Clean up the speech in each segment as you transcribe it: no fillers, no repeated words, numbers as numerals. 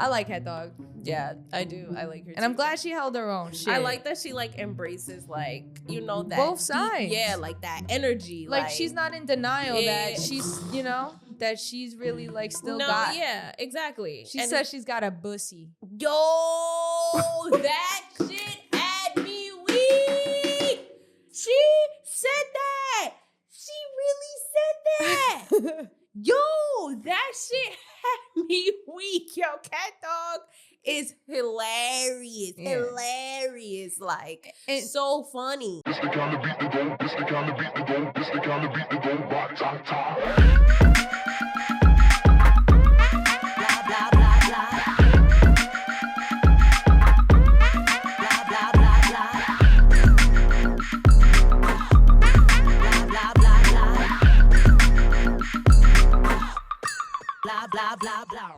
I like Head Dog. Yeah, I do. I like her. And I'm glad she held her own shit. I like that she like embraces like, you know, that both sides. Yeah, like that energy. Like she's not in denial that she's, you know, that she's really like still got. Yeah, exactly. She says she's got a bussy. Yo, that shit had me weak. She said that. She really said that. Yo, that shit had me weak. Yo, Cat Dog is hilarious. Yeah. Hilarious. Like, it's so funny. This the kind of beat to go. This the kind of beat to go. This the kind of beat to go. Rock, top, top. Blah, blah, blah, blah. Blah, blah, blah, blah. Blah, blah, blah, blah. Blah, blah, blah, blah.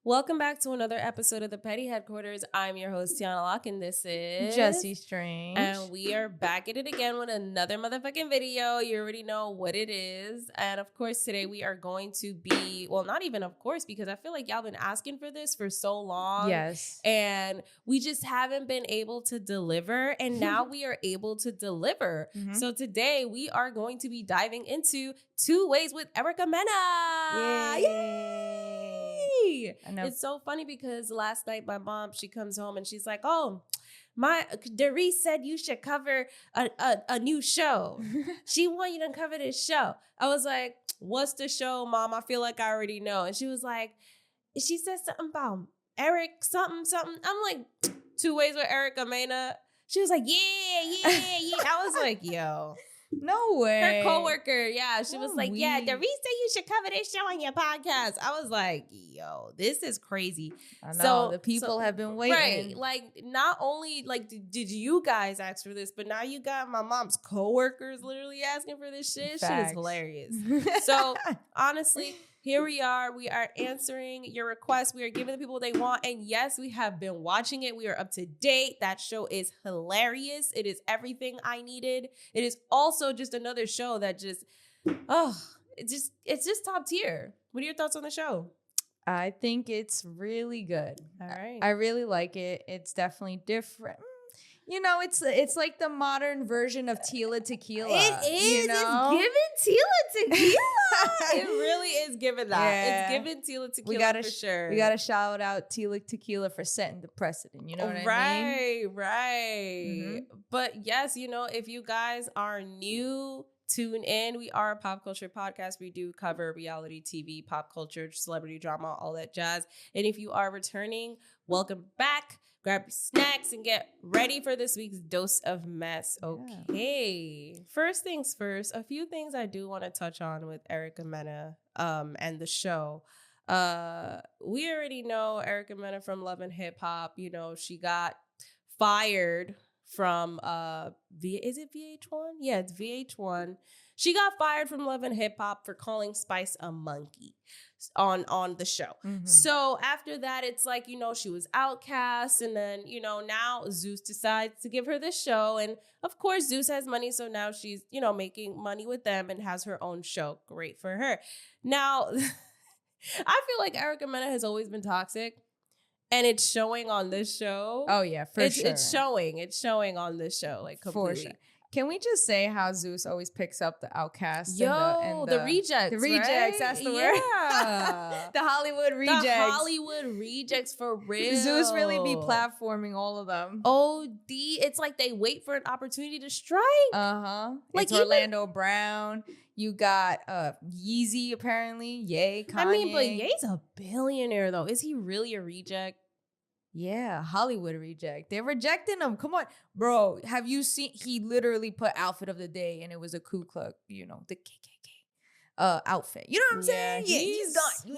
Welcome back to another episode of the Petty Headquarters. I'm your host, Tiana Locke, and this is Jessie Strange. And we are back at it again with another motherfucking video. You already know what it is. And of course, today we are going to be, well, not even of course, because I feel like y'all been asking for this for so long. Yes. And we just haven't been able to deliver. And now we are able to deliver. Mm-hmm. So today we are going to be diving into 2 Ways with Erica Mena. Yay! I know. It's so funny because last night my mom, she comes home and she's like, oh, Darice said you should cover a new show. She want you to cover this show. I was like, what's the show, Mom? I feel like I already know. And she was like, she said something about Eric something. I'm like, 2 Ways with Erica Mena. She was like, yeah. I was like, yo. No way. Her coworker, yeah. She was like, yeah, Darice said you should cover this show on your podcast. I was like, yo, this is crazy. I know, the people have been waiting. Right. Like, not only, like, did you guys ask for this, but now you got my mom's coworkers literally asking for this shit. Shit is hilarious. So, honestly, here we are. We are answering your requests. We are giving the people what they want. And yes, we have been watching it. We are up to date. That show is hilarious. It is everything I needed. It is also just another show that just, it's just top tier. What are your thoughts on the show? I think it's really good. All right. I really like it. It's definitely different. You know, it's like the modern version of Tila Tequila. It is. You know? It's giving Tila Tequila. It really is giving that. Yeah. It's giving Tila Tequila for sure. We got to shout out Tila Tequila for setting the precedent. You know what I mean? Right. Mm-hmm. But yes, you know, if you guys are new, tune in. We are a pop culture podcast. We do cover reality TV, pop culture, celebrity drama, all that jazz. And if you are returning, welcome back. Grab your snacks and get ready for this week's dose of mess. Okay. Yeah. First things first, a few things I do want to touch on with Erica Mena and the show. We already know Erica Mena from Love and Hip Hop. You know, she got fired from is it VH1? Yeah, it's VH1. She got fired from Love and Hip Hop for calling Spice a monkey on the show. Mm-hmm. So after that, it's like, you know, she was outcast. And then, you know, now Zeus decides to give her this show. And of course, Zeus has money. So now she's, you know, making money with them and has her own show. Great for her. Now, I feel like Erica Mena has always been toxic. And it's showing on this show. Oh, yeah, for sure. It's showing on this show, like, completely. For sure. Can we just say how Zeus always picks up the outcasts? And the rejects. The rejects, right? That's the word. Yeah. The Hollywood rejects. The Hollywood rejects, for real. Zeus really be platforming all of them. OD. It's like they wait for an opportunity to strike. Uh-huh. Like it's Orlando Brown. You got Yeezy, apparently. Ye, Kanye. I mean, but Ye's a billionaire, though. Is he really a reject? Yeah, Hollywood reject. They're rejecting him. Come on. Bro, have you seen, he literally put outfit of the day and it was a Ku Klux, you know, the KKK outfit. You know what I'm saying? Yeah, he's done.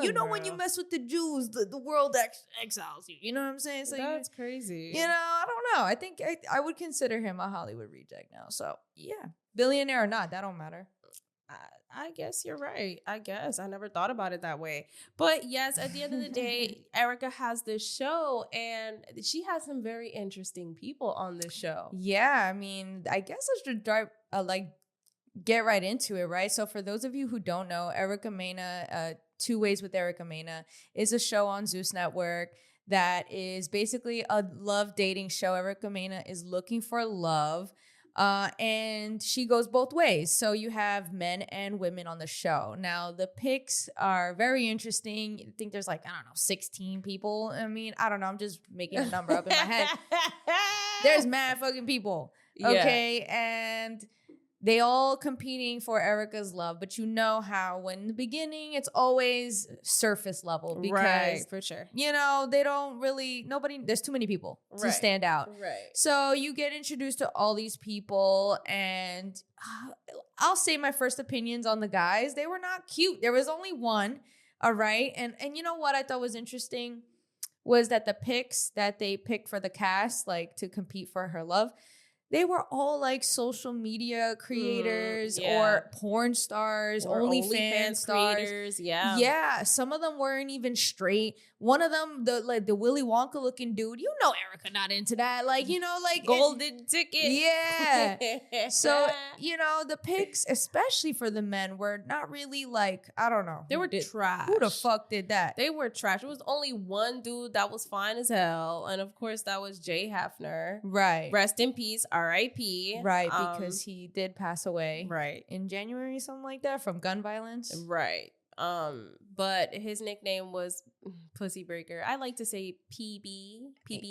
You know when you mess with the Jews, the world exiles you. You know what I'm saying? So that's crazy. You know, I don't know. I think I would consider him a Hollywood reject now. So, yeah. Billionaire or not, that don't matter. I guess you're right. I guess I never thought about it that way. But yes, at the end of the day, Erica has this show and she has some very interesting people on this show. Yeah, I mean, I guess I should get right into it, right? So for those of you who don't know, Erica Mena Two Ways with Erica Mena is a show on Zeus Network that is basically a love dating show. Erica Mena is looking for love. And she goes both ways. So you have men and women on the show. Now, the picks are very interesting. I think there's like, I don't know, 16 people. I mean, I don't know. I'm just making a number up in my head. There's mad fucking people. Okay. Yeah. And they all competing for Erica's love. But you know how when in the beginning, it's always surface level. Because, right, for sure. You know, they don't really, there's too many people to stand out. Right. So you get introduced to all these people, and I'll say my first opinions on the guys. They were not cute. There was only one. All right. And you know what I thought was interesting was that the picks that they picked for the cast, like to compete for her love, they were all like social media creators or porn stars, or OnlyFans stars. Creators, yeah. Some of them weren't even straight. One of them, the Willy Wonka looking dude, you know, Erica not into that. Like, you know, like golden ticket. Yeah. So, you know, the pics, especially for the men, were not really like, I don't know. They were trash. Who the fuck did that? They were trash. It was only one dude that was fine as hell. And of course, that was Jay Hafner. Right. Rest in peace. R.I.P. Right, because he did pass away. Right. In January, something like that, from gun violence. Right. But his nickname was Pussy Breaker. I like to say PB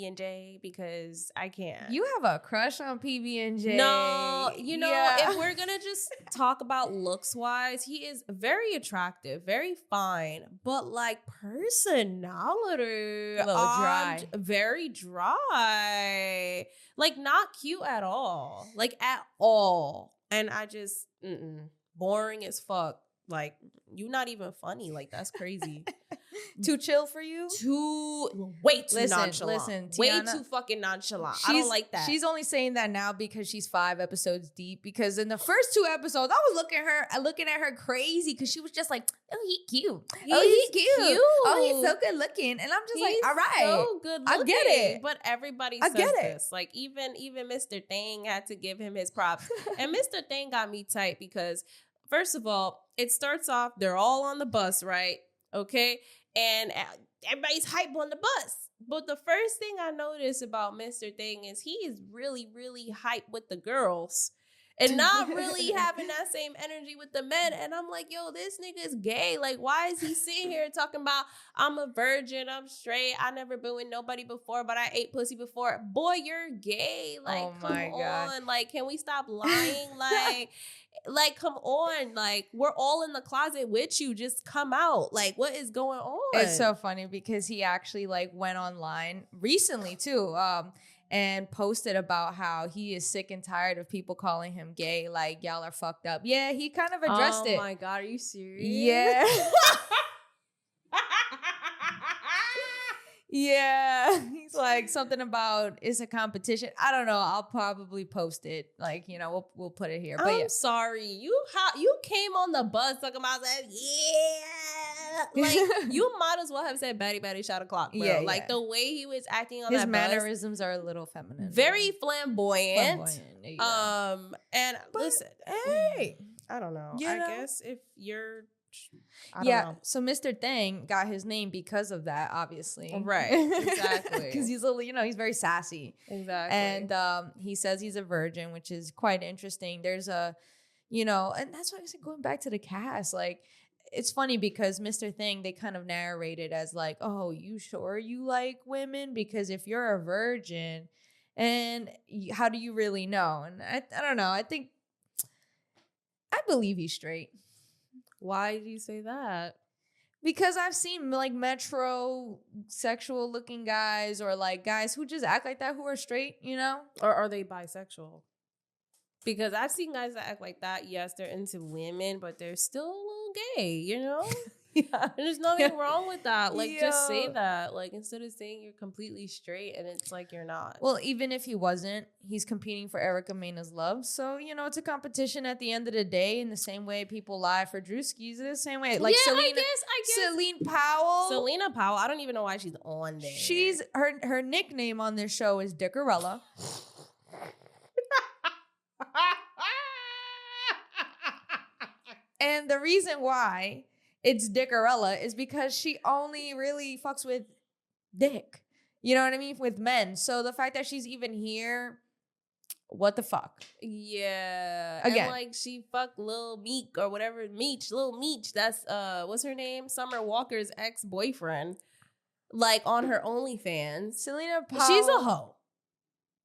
and J, because I can't. You have a crush on PB and J. No, you know, if we're gonna just talk about looks wise, he is very attractive, very fine, but like personality, a little dry, very dry, like not cute at all, like at all. And I just boring as fuck. Like, you not even funny. Like, that's crazy. Too chill for you? Way too nonchalant. Listen, way too fucking nonchalant. I don't like that. She's only saying that now because she's 5 episodes deep. Because in the first 2 episodes, I was looking at her crazy, because she was just like, oh, he's cute. He's cute. Oh, he's so good looking. And I'm just like, all right. So good looking. I get it. But everybody says this. Like, even Mr. Thing had to give him his props. And Mr. Thing got me tight because, first of all, it starts off, they're all on the bus, right? Okay? And everybody's hype on the bus. But the first thing I noticed about Mr. Thing is he is really, really hype with the girls and not really having that same energy with the men. And I'm like, yo, this nigga is gay. Like, why is he sitting here talking about, I'm a virgin, I'm straight, I never been with nobody before, but I ate pussy before. Boy, you're gay. Like, oh my God. Like, can we stop lying? Like, come on. Like, we're all in the closet with you. Just come out. Like, what is going on? It's so funny because he actually like went online recently too, and posted about how he is sick and tired of people calling him gay. Like, y'all are fucked up. Yeah, he kind of addressed it. Oh my God, are you serious? Yeah. Yeah, he's like something about it's a competition. I don't know. I'll probably post it. Like, you know, we'll put it here. But I'm sorry, you came on the bus talking about that. Yeah, like you might as well have said "Batty Batty Shot O'Clock," bro. Yeah, like the way he was acting on his that mannerisms are a little feminine, very flamboyant. And but, listen, hey, I don't know. I guess if you're. I don't know. So Mr. Thing got his name because of that, obviously. Right, exactly. Because he's he's very sassy. Exactly. And he says he's a virgin, which is quite interesting. There's and that's why I said going back to the cast, like, it's funny because Mr. Thing, they kind of narrate it as like, oh, you sure you like women? Because if you're a virgin, and how do you really know? And I don't know. I believe he's straight. Why do you say that? Because I've seen like metrosexual looking guys, or like guys who just act like that who are straight, you know? Or are they bisexual? Because I've seen guys that act like that. Yes, they're into women, but they're still a little gay, you know? Yeah. And there's nothing wrong with that. Like, just say that. Like, instead of saying you're completely straight and it's like you're not. Well, even if he wasn't, he's competing for Erica Mena's love. So, it's a competition at the end of the day, in the same way people lie for Drewskis, the same way. Like, yeah, Selena, I guess. Selena Powell. Selena Powell. I don't even know why she's on there. She's her nickname on this show is Dickarella. And the reason why it's Dickarella is because she only really fucks with dick. You know what I mean? With men. So the fact that she's even here, what the fuck? Yeah. Again. And like she fucked Lil Meek or whatever. Lil Meech. That's what's her name? Summer Walker's ex-boyfriend. Like on her OnlyFans. Selena Powell. She's a hoe.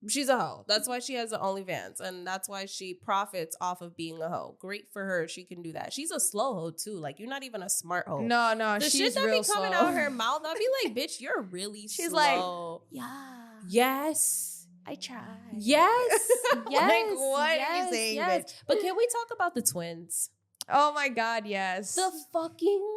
She's a hoe. That's why she has the OnlyFans. And that's why she profits off of being a hoe. Great for her. She can do that. She's a slow hoe too. Like you're not even a smart hoe. No, The she's shit that real be coming slow. out her mouth, I'll be like, bitch, you're really She's slow. like, yeah. Yes. I tried. Yes. Yes. Like, what are you saying, bitch? But can we talk about the twins? Oh my God, yes. The fucking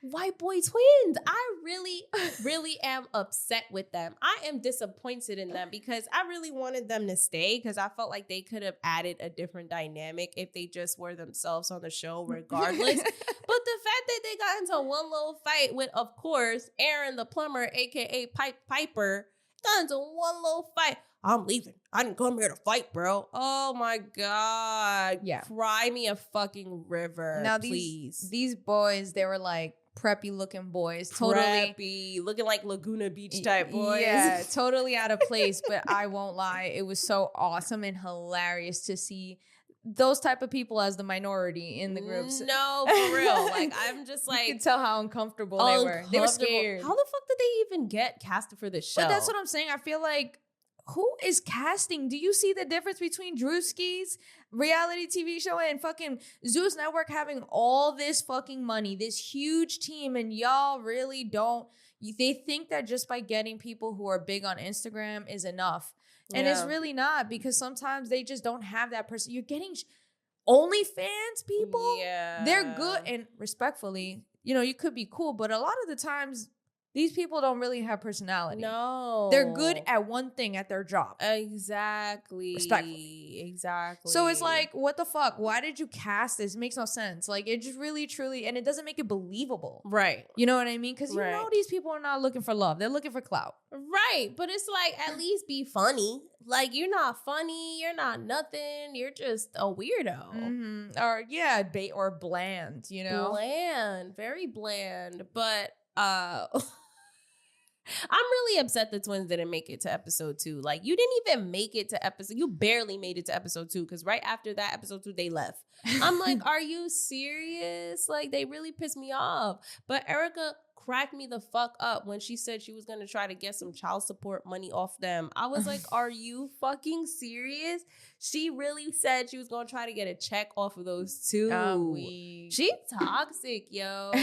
white boy twins. I really, really am upset with them. I am disappointed in them because I really wanted them to stay because I felt like they could have added a different dynamic if they just were themselves on the show regardless. But the fact that they got into one little fight with, of course, Aaron the plumber, aka Piper, got into one little fight. I'm leaving. I didn't come here to fight, bro. Oh my God. Yeah. Cry me a fucking river, Now please. these boys, they were like preppy looking boys. Totally. Preppy, looking like Laguna Beach type boys. Yeah, totally out of place. But I won't lie. It was so awesome and hilarious to see those type of people as the minority in the groups. No, for real. Like, I'm just like... You could tell how uncomfortable they were. They were scared. How the fuck did they even get casted for this show? But that's what I'm saying. I feel like, who is casting? Do you see the difference between Drewski's reality TV show and fucking Zeus Network having all this fucking money, this huge team, and y'all really don't... They think that just by getting people who are big on Instagram is enough. And it's really not, because sometimes they just don't have that person. You're getting OnlyFans people. Yeah. They're good. And respectfully, you could be cool, but a lot of the times these people don't really have personality. No. They're good at one thing at their job. Exactly. Respectfully. Exactly. So it's like, what the fuck? Why did you cast this? It makes no sense. Like, it just really, truly, and it doesn't make it believable. Right. You know what I mean? Because you Right. know these people are not looking for love. They're looking for clout. Right. But it's like, at least be funny. Like, you're not funny. You're not nothing. You're just a weirdo. Mm-hmm. Or, yeah, bait or bland, Bland. Very bland. But, I'm really upset the twins didn't make it to episode 2. Like, you didn't even make it to you barely made it to episode 2, because right after that, episode 2, they left. I'm like, are you serious? Like, they really pissed me off. But Erica cracked me the fuck up when she said she was going to try to get some child support money off them. I was like, are you fucking serious? She really said she was going to try to get a check off of those two. She toxic, yo.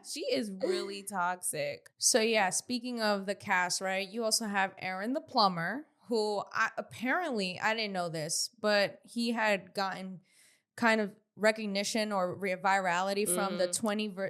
She is really toxic. So yeah, speaking of the cast, right? You also have Aaron the plumber, who apparently, I didn't know this, but he had gotten kind of recognition or virality from the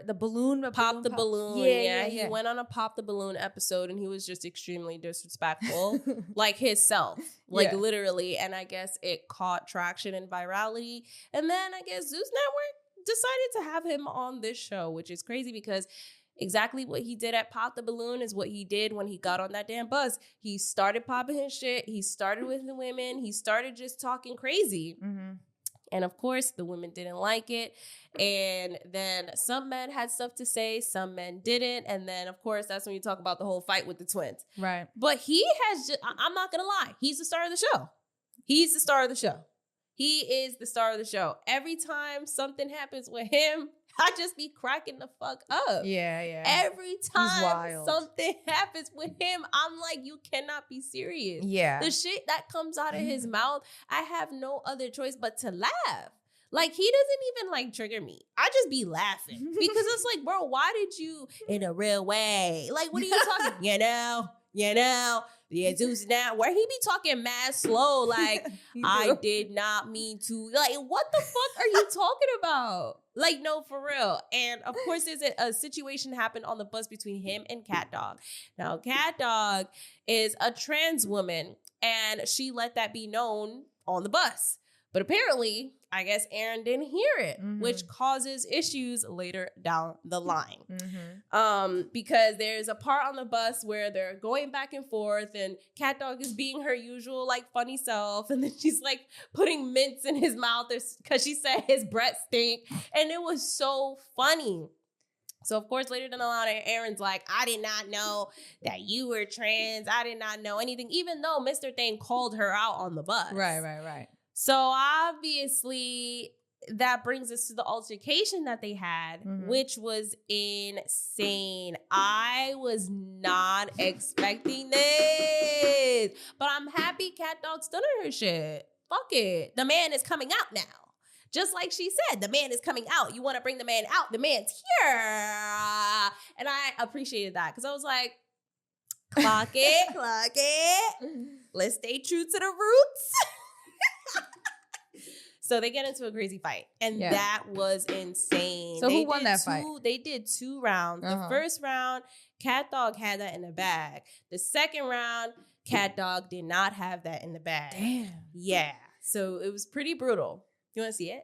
the balloon Pop the balloon. Yeah. He went on a Pop the Balloon episode and he was just extremely disrespectful, like himself, like literally. And I guess it caught traction and virality. And then I guess Zeus Network decided to have him on this show, which is crazy because exactly what he did at Pop the Balloon is what he did when he got on that damn bus. He started popping his shit. He started with the women. He started just talking crazy. Mm-hmm. And of course, the women didn't like it. And then some men had stuff to say, some men didn't. And then, of course, that's when you talk about the whole fight with the twins. Right. But he has just, I'm not going to lie, he's the star of the show. He's the star of the show. He is the star of the show. Every time something happens with him, I just be cracking the fuck up. Yeah. Every time something happens with him, I'm like, you cannot be serious. Yeah. The shit that comes out of his mouth, I have no other choice but to laugh. Like, he doesn't even, like, trigger me. I just be laughing. Because it's like, bro, why did you, in a real way? Like, what are you talking? Yeah, Zeus now, where he be talking mad slow, like, I did not mean to. Like, what the fuck are you talking about? Like, no, for real. And of course, there's a situation happened on the bus between him and Cat Dog. Now, Cat Dog is a trans woman, and she let that be known on the bus. But apparently, I guess Aaron didn't hear it, which causes issues later down the line. Because there's a part on the bus where they're going back and forth and Cat Dog is being her usual, like, funny self. And then she's, like, putting mints in his mouth because she said his breath stink. And it was so funny. So, of course, later down the line, Aaron's like, I did not know that you were trans. I did not know anything, even though Mr. Thing called her out on the bus. Right. So, obviously, that brings us to the altercation that they had, which was insane. I was not expecting this, but I'm happy Cat Dog's done her shit. Fuck it. The man is coming out now. Just like she said, the man is coming out. You want to bring the man out. The man's here. And I appreciated that because I was like, clock it. Let's stay true to the roots. So they get into a crazy fight. And that was insane. So who won that fight? They did 2 rounds. The first round, Cat Dog had that in the bag. The second round, Cat Dog did not have that in the bag. Damn. Yeah. So it was pretty brutal. You want to see it?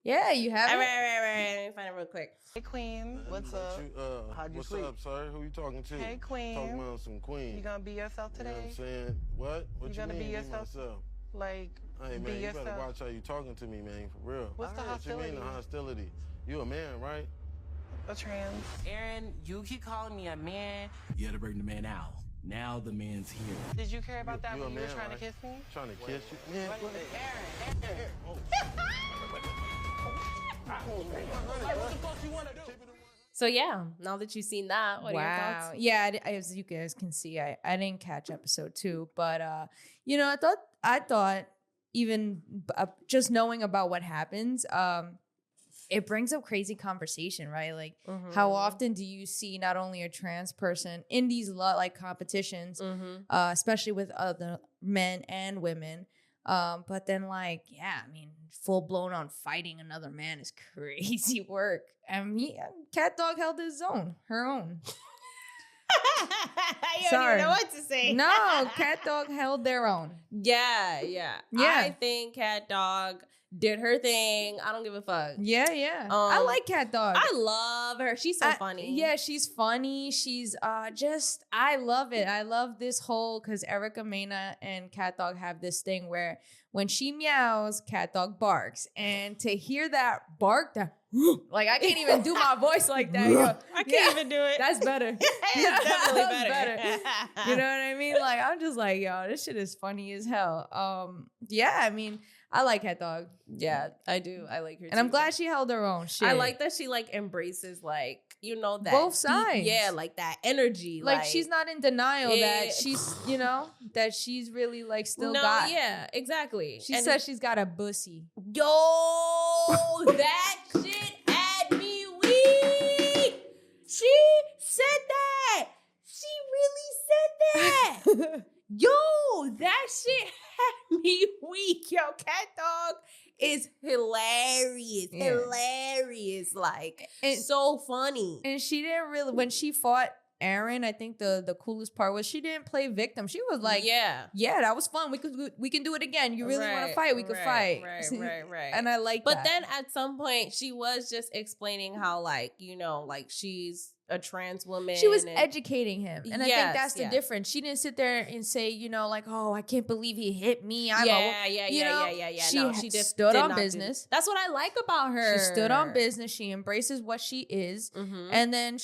Yeah, you have it. All right. Let me find it real quick. Hey, Queen. What's up? How'd you sleep? What's up, sir? Who you talking to? Hey, Queen. Talking about some Queen. You gonna be yourself today? You know what I'm saying? What? What you gonna mean? be yourself? Myself? Like, hey, man, be you yourself. better watch how you talking to me, man, for real. What's the hostility? What you mean the hostility? You a man, right? A trans. Aaron, you keep calling me a man. You had to bring the man out. Now the man's here. Did you care about that when you were trying to kiss me? Trying to kiss you? Man, what? So yeah, now that you've seen that, what are your thoughts? Yeah, as you guys can see, I didn't catch episode 2, but you know, I thought even just knowing about what happens, it brings up crazy conversation, right? Like, how often do you see not only a trans person in these like competitions, especially with other men and women, but then like, yeah, I mean, full blown on fighting another man is crazy work. And Cat Dog held her own. You don't even know what to say. No, Cat Dog held their own. Yeah. I think Cat Dog did her thing. I don't give a fuck. Yeah. I like Cat Dog. I love her. She's so funny. Yeah, she's funny. She's I love it. I love this whole, because Erica Mena and Cat Dog have this thing where when she meows, Cat Dog barks. And to hear that bark, that like, I can't even do my voice like that. Yo. I can't even do it. That's better. It's definitely better. You know what I mean? Like, I'm just like, yo, this shit is funny as hell. Yeah, I mean, I like Cat Dog. Yeah, I do. I like her, and I'm glad she held her own shit. I like that she like embraces like, you know, that both sides. Yeah, like that energy. Like she's not in denial that she's, you know, that she's really like still got. Yeah, exactly. She says she's got a bussy. Yo, that shit had me weak. She said that. She really said that. Yo, that shit had me weak. Yo, Cat Dog is hilarious. Yeah. Hilarious. Like, so funny. And she didn't really, when she fought Aaron, I think the coolest part was she didn't play victim. She was like, yeah, that was fun. We can do it again. You really want to fight? We could fight. Right. And I like but that. But then at some point, she was just explaining how, like, you know, like she's a trans woman. She was educating him. And I think that's the difference. She didn't sit there and say, you know, like, oh, I can't believe he hit me. Yeah. She stood on business. That's what I like about her. She stood on business. She embraces what she is. And then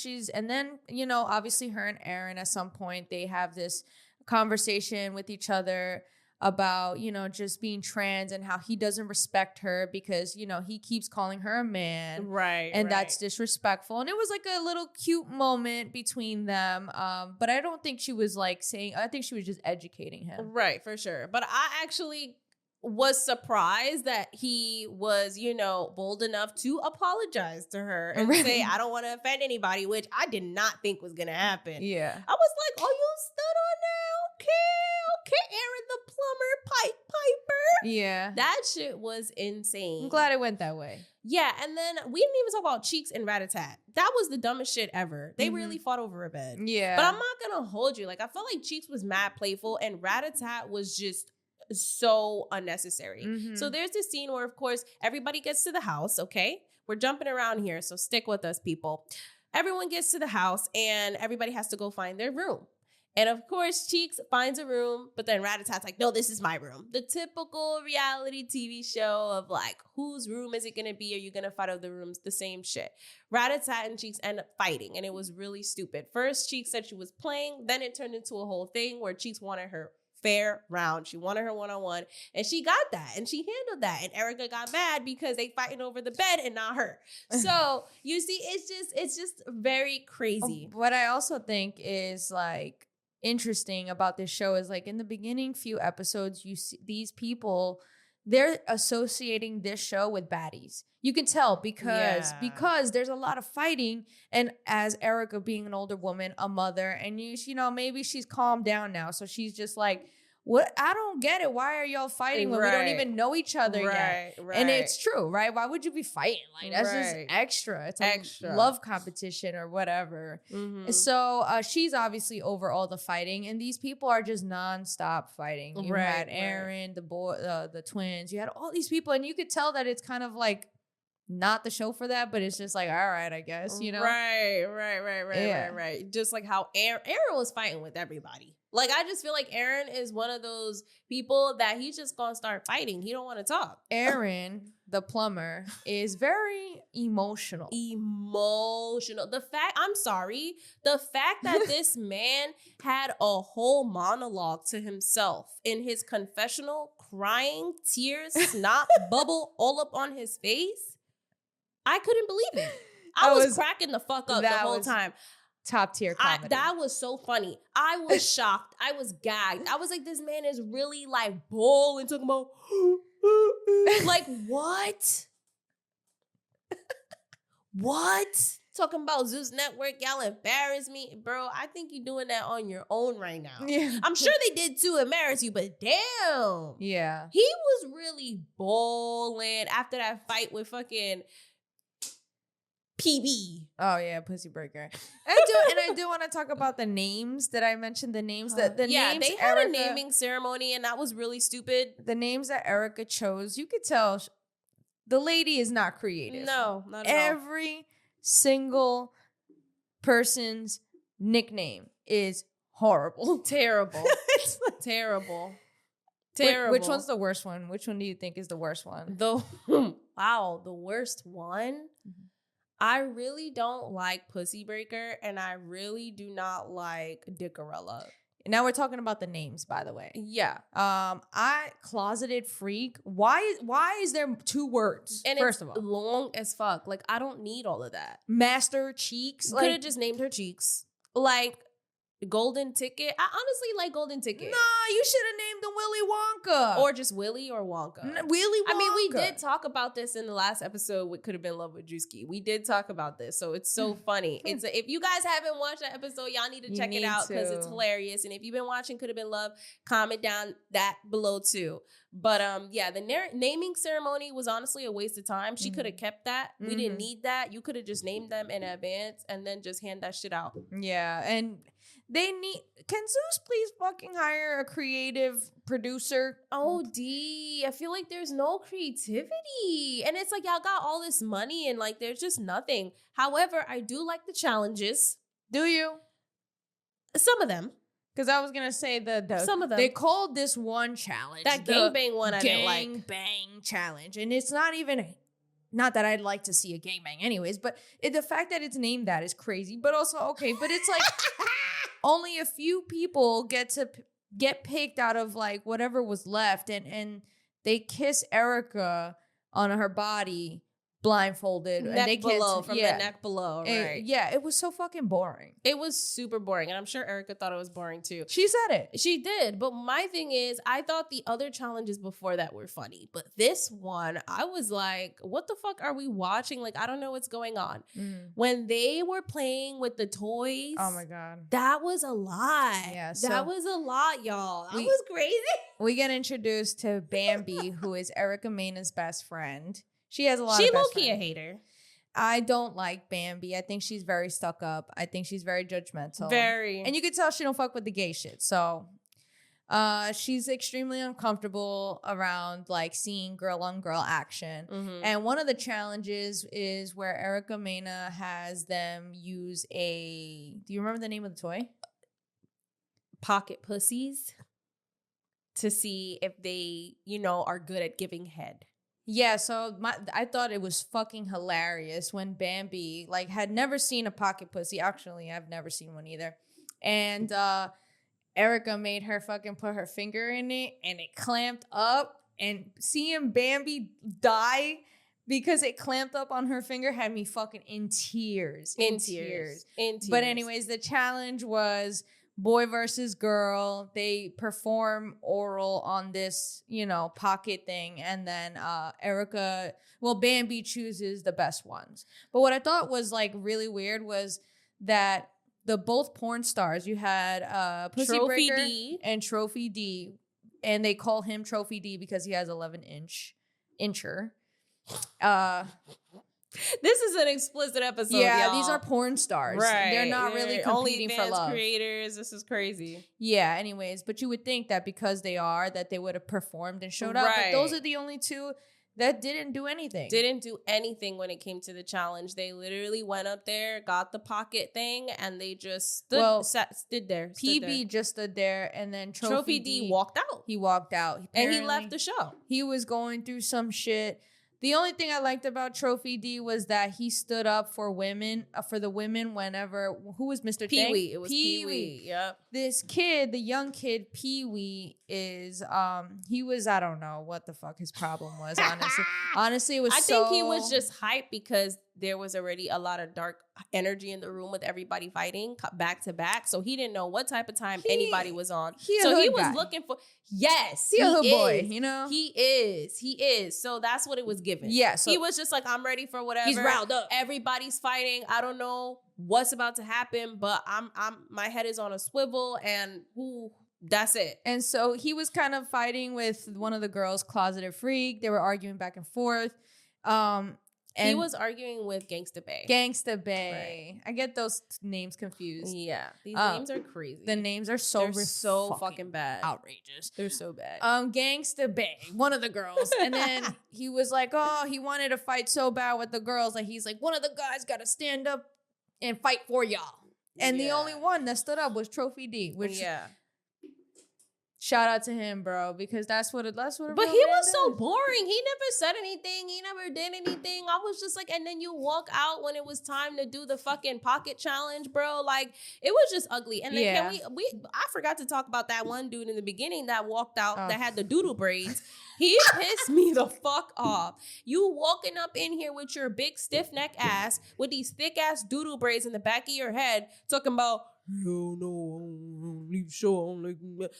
you know, obviously her and Aaron at some point, they have this conversation with each other about, you know, just being trans and how he doesn't respect her because, you know, he keeps calling her a man. Right. And that's disrespectful. And it was like a little cute moment between them. But I don't think she was like saying, I think she was just educating him. Right, for sure. But I actually was surprised that he was, you know, bold enough to apologize to her and say, I don't want to offend anybody, which I did not think was going to happen. Yeah. I was like, oh, you stood on that? Okay, Aaron the plumber, Piper. Yeah. That shit was insane. I'm glad it went that way. Yeah, and then we didn't even talk about Cheeks and Rat-a-tat. That was the dumbest shit ever. They really fought over a bed. Yeah. But I'm not going to hold you. Like, I felt like Cheeks was mad playful and Rat-a-tat was just so unnecessary. So there's this scene where, of course, everybody gets to the house, okay? We're jumping around here, so stick with us, people. Everyone gets to the house and everybody has to go find their room. And of course, Cheeks finds a room, but then Ratatat's like, no, this is my room. The typical reality TV show of like, whose room is it going to be? Are you going to fight over the rooms? The same shit. Ratatat and Cheeks end up fighting, and it was really stupid. First, Cheeks said she was playing. Then it turned into a whole thing where Cheeks wanted her fair round. She wanted her one-on-one, and she got that, and she handled that. And Erica got mad because they fighting over the bed and not her. So you see, it's just very crazy. What I also think is like interesting about this show is like in the beginning few episodes, you see these people, they're associating this show with baddies. You can tell because there's a lot of fighting, and as Erica being an older woman, a mother, and you know, maybe she's calmed down now, so she's just like, what? I don't get it. Why are y'all fighting when we don't even know each other yet? Right. And it's true, right? Why would you be fighting? Like, that's just extra. It's a love competition or whatever. Mm-hmm. So she's obviously over all the fighting, and these people are just nonstop fighting. You had Aaron, the boy, the twins. You had all these people, and you could tell that it's kind of like not the show for that, but it's just like, all right, I guess, you know? Right. Just like how Aaron was fighting with everybody. Like, I just feel like Aaron is one of those people that he's just gonna start fighting. He don't want to talk. Aaron, the plumber, is very emotional. The fact that this man had a whole monologue to himself in his confessional, crying, tears, snot, bubble all up on his face, I couldn't believe it. I was cracking the fuck up the whole time. Top tier comedy. That was so funny. I was shocked. I was gagged. I was like, this man is really like bawling, talking about like what? What? Talking about Zeus Network, y'all embarrass me. Bro, I think you're doing that on your own right now. Yeah. I'm sure they did too, embarrass you, but damn. Yeah. He was really bawling after that fight with fucking PB. Oh yeah, Pussy Breaker. I do want to talk about the names that I mentioned. The names names they had a naming ceremony, and that was really stupid. The names that Erica chose, you could tell the lady is not creative. No, not at all. Every single person's nickname is horrible, terrible, terrible. Which one's the worst one? Which one do you think is the worst one? The worst one. Mm-hmm. I really don't like Pussy Breaker, and I really do not like Dickarella. Now we're talking about the names, by the way. Yeah. I closeted freak. Why is there two words? And first of all, long as fuck. Like, I don't need all of that. Master Cheeks. Could have just named her Cheeks. Like, Golden Ticket. I honestly like Golden Ticket. Nah, you should have named them Willy Wonka. Or just Willy or Wonka. Willy Wonka. I mean, we did talk about this in the last episode with Could Have Been Love with Drewski. We did talk about this, so it's so funny. If you guys haven't watched that episode, y'all need to check it out because it's hilarious. And if you've been watching Could Have Been Love, comment down that below too. But the naming ceremony was honestly a waste of time. She could have kept that. We didn't need that. You could have just named them in advance and then just hand that shit out. Yeah, and can Zeus please fucking hire a creative producer? Oh, I feel like there's no creativity. And it's like, y'all got all this money and like there's just nothing. However, I do like the challenges. Do you? Some of them. Because I was going to say some of them. They called this one challenge. That gangbang one I didn't like. Gangbang challenge. And it's not even... Not that I'd like to see a gangbang anyways, but the fact that it's named that is crazy. But also, okay, but it's like... Only a few people get picked out of like whatever was left, and they kiss Erica on her body blindfolded. Neck and they below, from the neck below, right? It was so fucking boring. It was super boring, and I'm sure Erica thought it was boring too. She said it. She did, but my thing is, I thought the other challenges before that were funny, but this one, I was like, what the fuck are we watching? Like, I don't know what's going on. When they were playing with the toys, oh my God. That was a lot. Yeah, that was a lot, y'all. That was crazy. We get introduced to Bambi, who is Erica Mena's best friend. She has a lot of She best low-key friends. a hater. I don't like Bambi. I think she's very stuck up. I think she's very judgmental. Very. And you can tell she don't fuck with the gay shit. So she's extremely uncomfortable around like seeing girl on girl action. Mm-hmm. And one of the challenges is where Erica Mena has them use do you remember the name of the toy? pocket pussies to see if they, are good at giving head. Yeah, so I thought it was fucking hilarious when Bambi had never seen a pocket pussy. Actually, I've never seen one either. And Erica made her fucking put her finger in it and it clamped up, and seeing Bambi die because it clamped up on her finger had me fucking in tears. In tears. But anyways, the challenge was boy versus girl. They perform oral on this, pocket thing. And then Bambi chooses the best ones. But what I thought was really weird was that the both porn stars, you had Pussy Trophy Breaker D and Trophy D, and they call him Trophy D because he has 11-incher. This is an explicit episode. Yeah, y'all. These are porn stars. Right. They're not really competing for love. Creators. This is crazy. Yeah, anyways, but you would think that because they would have performed and showed up. But those are the only two that didn't do anything. Didn't do anything when it came to the challenge. They literally went up there, got the pocket thing, and they just stood there. PB just stood there, and then Trophy D walked out. He walked out. And he left the show. He was going through some shit. The only thing I liked about Trophy D was that he stood up for women, for the women whenever, who was Mr. Pee-wee. It was Pee-wee. Yep. This kid, the young kid, Pee-wee, is, he was, I don't know what the fuck his problem was, honestly. Honestly, it was I think he was just hyped because there was already a lot of dark energy in the room with everybody fighting back to back. So he didn't know what type of time anybody was on. So he was looking for, yes, he is. Boy, He is. So that's what it was given. Yeah. So he was just like, I'm ready for whatever. He's riled up. Everybody's fighting. I don't know what's about to happen, but my head is on a swivel and that's it. And so he was kind of fighting with one of the girls, Closeted Freak. They were arguing back and forth. And he was arguing with Gangsta Bae. Gangsta Bae. Right. I get those names confused. Yeah. These names are crazy. The names are so fucking bad. Outrageous. They're so bad. Gangsta Bae, one of the girls. And then he was like, oh, he wanted to fight so bad with the girls. Like, he's like, one of the guys got to stand up and fight for y'all. And the only one that stood up was Trophy D, which shout out to him, bro, because that's what it. But he was so boring. He never said anything. He never did anything. I was just like, and then you walk out when it was time to do the fucking pocket challenge, bro. Like, it was just ugly. And then I forgot to talk about that one dude in the beginning that walked out that had the doodle braids. He pissed me the fuck off. You walking up in here with your big stiff neck ass with these thick ass doodle braids in the back of your head, talking about, yo, no, leave show.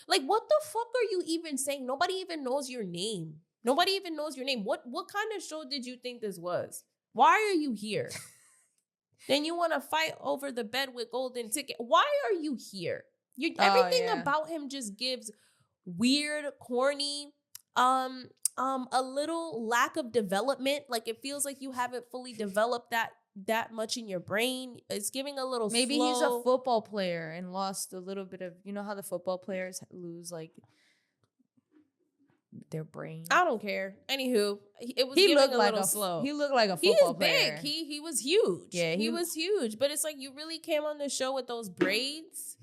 Like, what the fuck are you even saying? Nobody even knows your name. What kind of show did you think this was? Why are you here? Then you want to fight over the bed with golden ticket. Why are you here? Everything about him just gives weird, corny, a little lack of development. Like, it feels like you haven't fully developed that much in your brain. It's giving a little maybe slow. He's a football player and lost a little bit of, you know how the football players lose their brain. I don't care. Anywho, it was giving a little slow. He looked like a football player. Big. He was huge. Yeah, he was huge. But it's like, you really came on the show with those braids,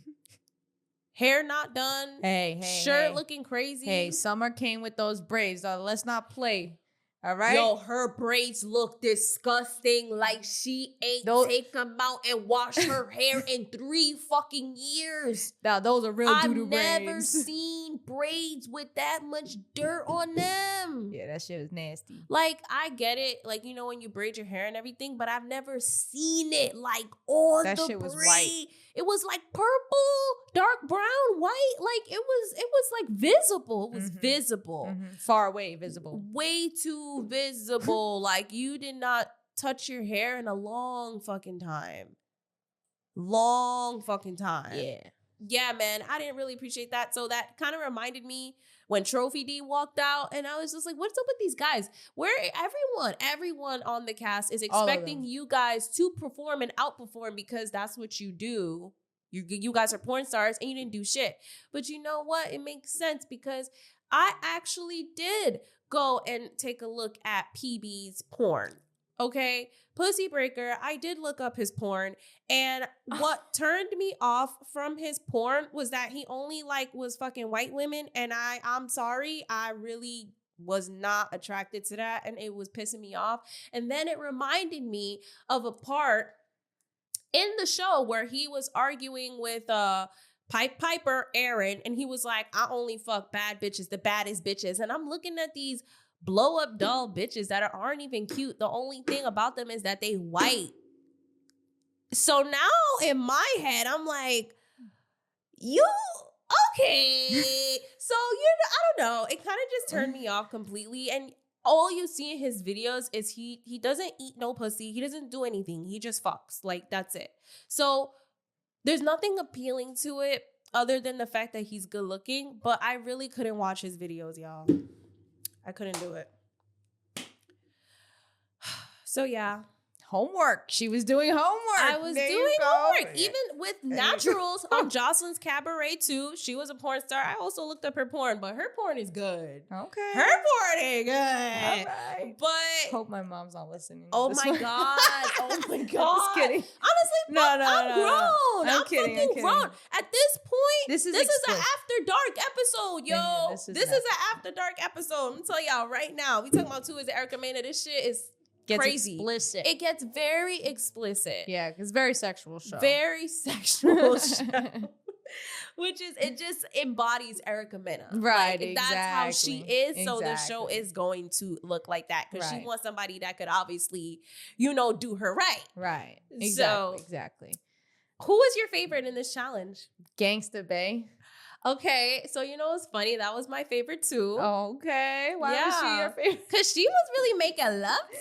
hair not done, shirt looking crazy. Hey, Summer came with those braids. Let's not play. All right. Yo, her braids look disgusting. Like, she ain't take them out and wash her hair in 3 fucking years. Now, those are real doo-doo braids. I've never seen braids with that much dirt on them. Yeah, that shit was nasty. Like, I get it. Like, when you braid your hair and everything, but I've never seen it on that the shit braid. Was white. It was like purple, dark brown, white. Like, it was like visible. It was visible. Mm-hmm. Far away visible. Way too visible. Like, you did not touch your hair in a long fucking time. Yeah, man. I didn't really appreciate that. So that kind of reminded me when Trophy D walked out, and I was just like, what's up with these guys? Where everyone on the cast is expecting you guys to perform and outperform because that's what you do. You guys are porn stars and you didn't do shit. But you know what? It makes sense because I actually did go and take a look at PB's porn. Okay, Pussy Breaker, I did look up his porn, and what turned me off from his porn was that he only like was fucking white women, and I'm sorry, I really was not attracted to that, and it was pissing me off. And then it reminded me of a part in the show where he was arguing with Piper Aaron, and he was like, I only fuck bad bitches, the baddest bitches. And I'm looking at these blow up doll bitches that aren't even cute. The only thing about them is that they white. So now in my head, I'm like, you okay? So I don't know. It kind of just turned me off completely. And all you see in his videos is he doesn't eat no pussy. He doesn't do anything. He just fucks. Like, that's it. So there's nothing appealing to it other than the fact that he's good looking. But I really couldn't watch his videos, y'all. I couldn't do it. So yeah. Homework. She was doing homework. I was doing homework. Even with Naturals on Jocelyn's Cabaret too. She was a porn star. I also looked up her porn, but her porn is good. Okay. Her porn is good. All right. But hope my mom's not listening. oh my god. Oh my god. Just kidding. Honestly, I'm grown. I'm kidding. Fucking grown. At this point, this is an after dark episode, yo. Yeah, this is an after dark episode. I'm gonna tell y'all right now. We talking about Two is Erica Mena. This shit is crazy. Explicit. It gets very explicit. Yeah, it's very sexual show. Very sexual show. Which is, it just embodies Erica Mena. Right, like, exactly. That's how she is. Exactly. So the show is going to look like that. Because right. she wants somebody that could obviously, do her right. Right. Exactly. Who was your favorite in this challenge? Gangsta Bae. Okay, so what's funny? That was my favorite too. Okay, why was she your favorite? Because she was really making love to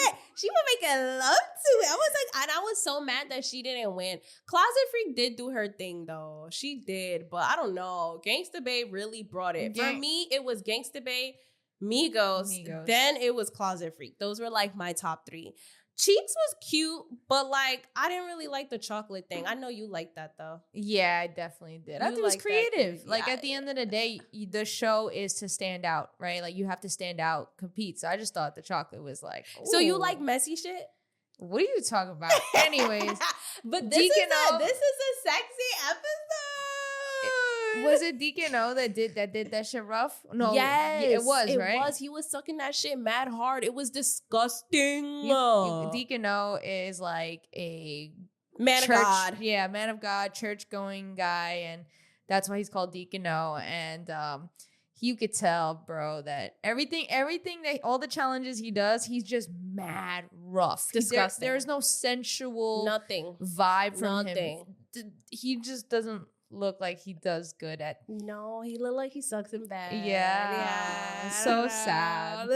it. She was making love to it. I was like, and I was so mad that she didn't win. Closet Freak did do her thing though. She did, but I don't know. Gangsta Bae really brought it. For me, it was Gangsta Bae, Migos. Then it was Closet Freak. Those were like my top 3. Cheeks was cute, but like I didn't really like the chocolate thing. I know you liked that though. Yeah, I definitely did. I thought it was creative. Like at the end of the day, the show is to stand out, right? Like you have to stand out, compete. So I just thought the chocolate was like. Ooh. So you like messy shit? What are you talking about? Anyways, but this is a sexy episode. Was it Deacon O that did that shit rough? No, yes, it was, right? It was. He was sucking that shit mad hard. It was disgusting. Deacon O is like a man of God. Yeah, man of God, church going guy, and that's why he's called Deacon O. And you could tell, bro, that everything that all the challenges he does, he's just mad rough. Disgusting. There's no sensual vibe from him. He just doesn't look like he does good at. No, he look like he sucks in bed. Yeah. So sad.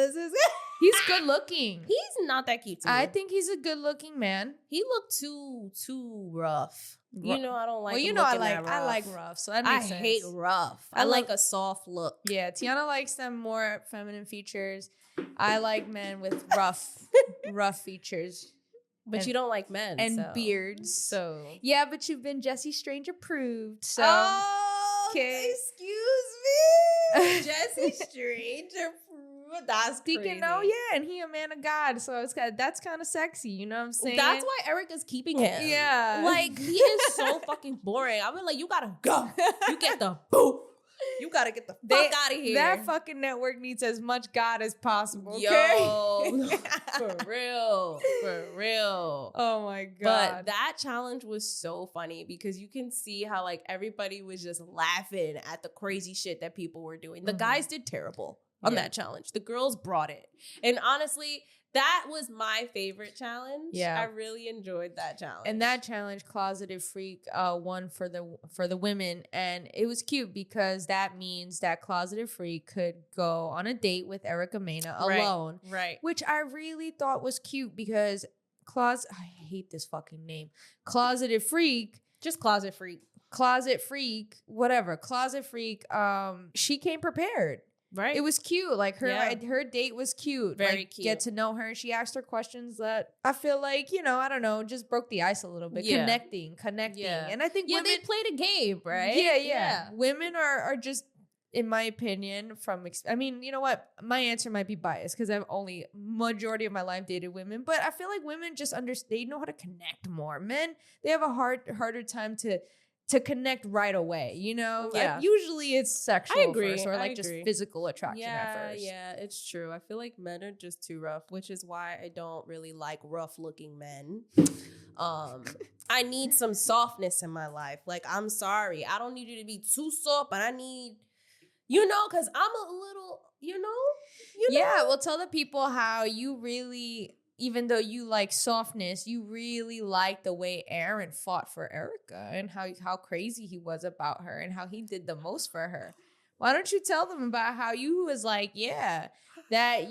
He's good looking. He's not that cute to me. I think he's a good looking man. He looked too rough. I don't like. Well, I like rough, so that makes sense. I hate rough. I like a soft look. Yeah, Tiana likes them more feminine features. I like men with rough features. But you don't like men. And beards. So yeah, but you've been Jesse Strange approved. So excuse me. Jesse Strange approved. That's crazy. Deacon O, yeah, and he a man of God. So that's kind of sexy. You know what I'm saying? That's why Erica's keeping him. Yeah. Like, he is so fucking boring. I was like, you gotta go. You get the boot. You gotta get the fuck out of here. That fucking network needs as much God as possible. Okay? Yo, for real. Oh my God. But that challenge was so funny because you can see how like everybody was just laughing at the crazy shit that people were doing. The guys did terrible on that challenge. The girls brought it. And honestly, that was my favorite challenge. Yeah. I really enjoyed that challenge. And that challenge, Closeted Freak, won for the women. And it was cute because that means that Closeted Freak could go on a date with Erica Mena alone. Right. Which I really thought was cute because I hate this fucking name. Closeted Freak. Just Closet Freak. Closet Freak, whatever. Closet Freak, she came prepared. Right. It was cute. Like her date was cute. Very like, cute. Get to know her. She asked her questions that I feel like, I don't know, just broke the ice a little bit. Yeah. Connecting. Yeah. And I think women, they played a game, right? Yeah. Women are just in my opinion, I mean, you know what? My answer might be biased because I've only majority of my life dated women, but I feel like women just they know how to connect more. Men, they have a harder time to connect right away, you know? Yeah. Usually it's sexual I agree. first or like I just agree. physical attraction at first. Yeah, it's true. I feel like men are just too rough, which is why I don't really like rough looking men. I need some softness in my life. Like, I'm sorry. I don't need you to be too soft, but I need, because I'm a little, Yeah, well, tell the people how you really, even though you like softness, you really like the way Aaron fought for Erica and how crazy he was about her and how he did the most for her. Why don't you tell them about how you was like, yeah, that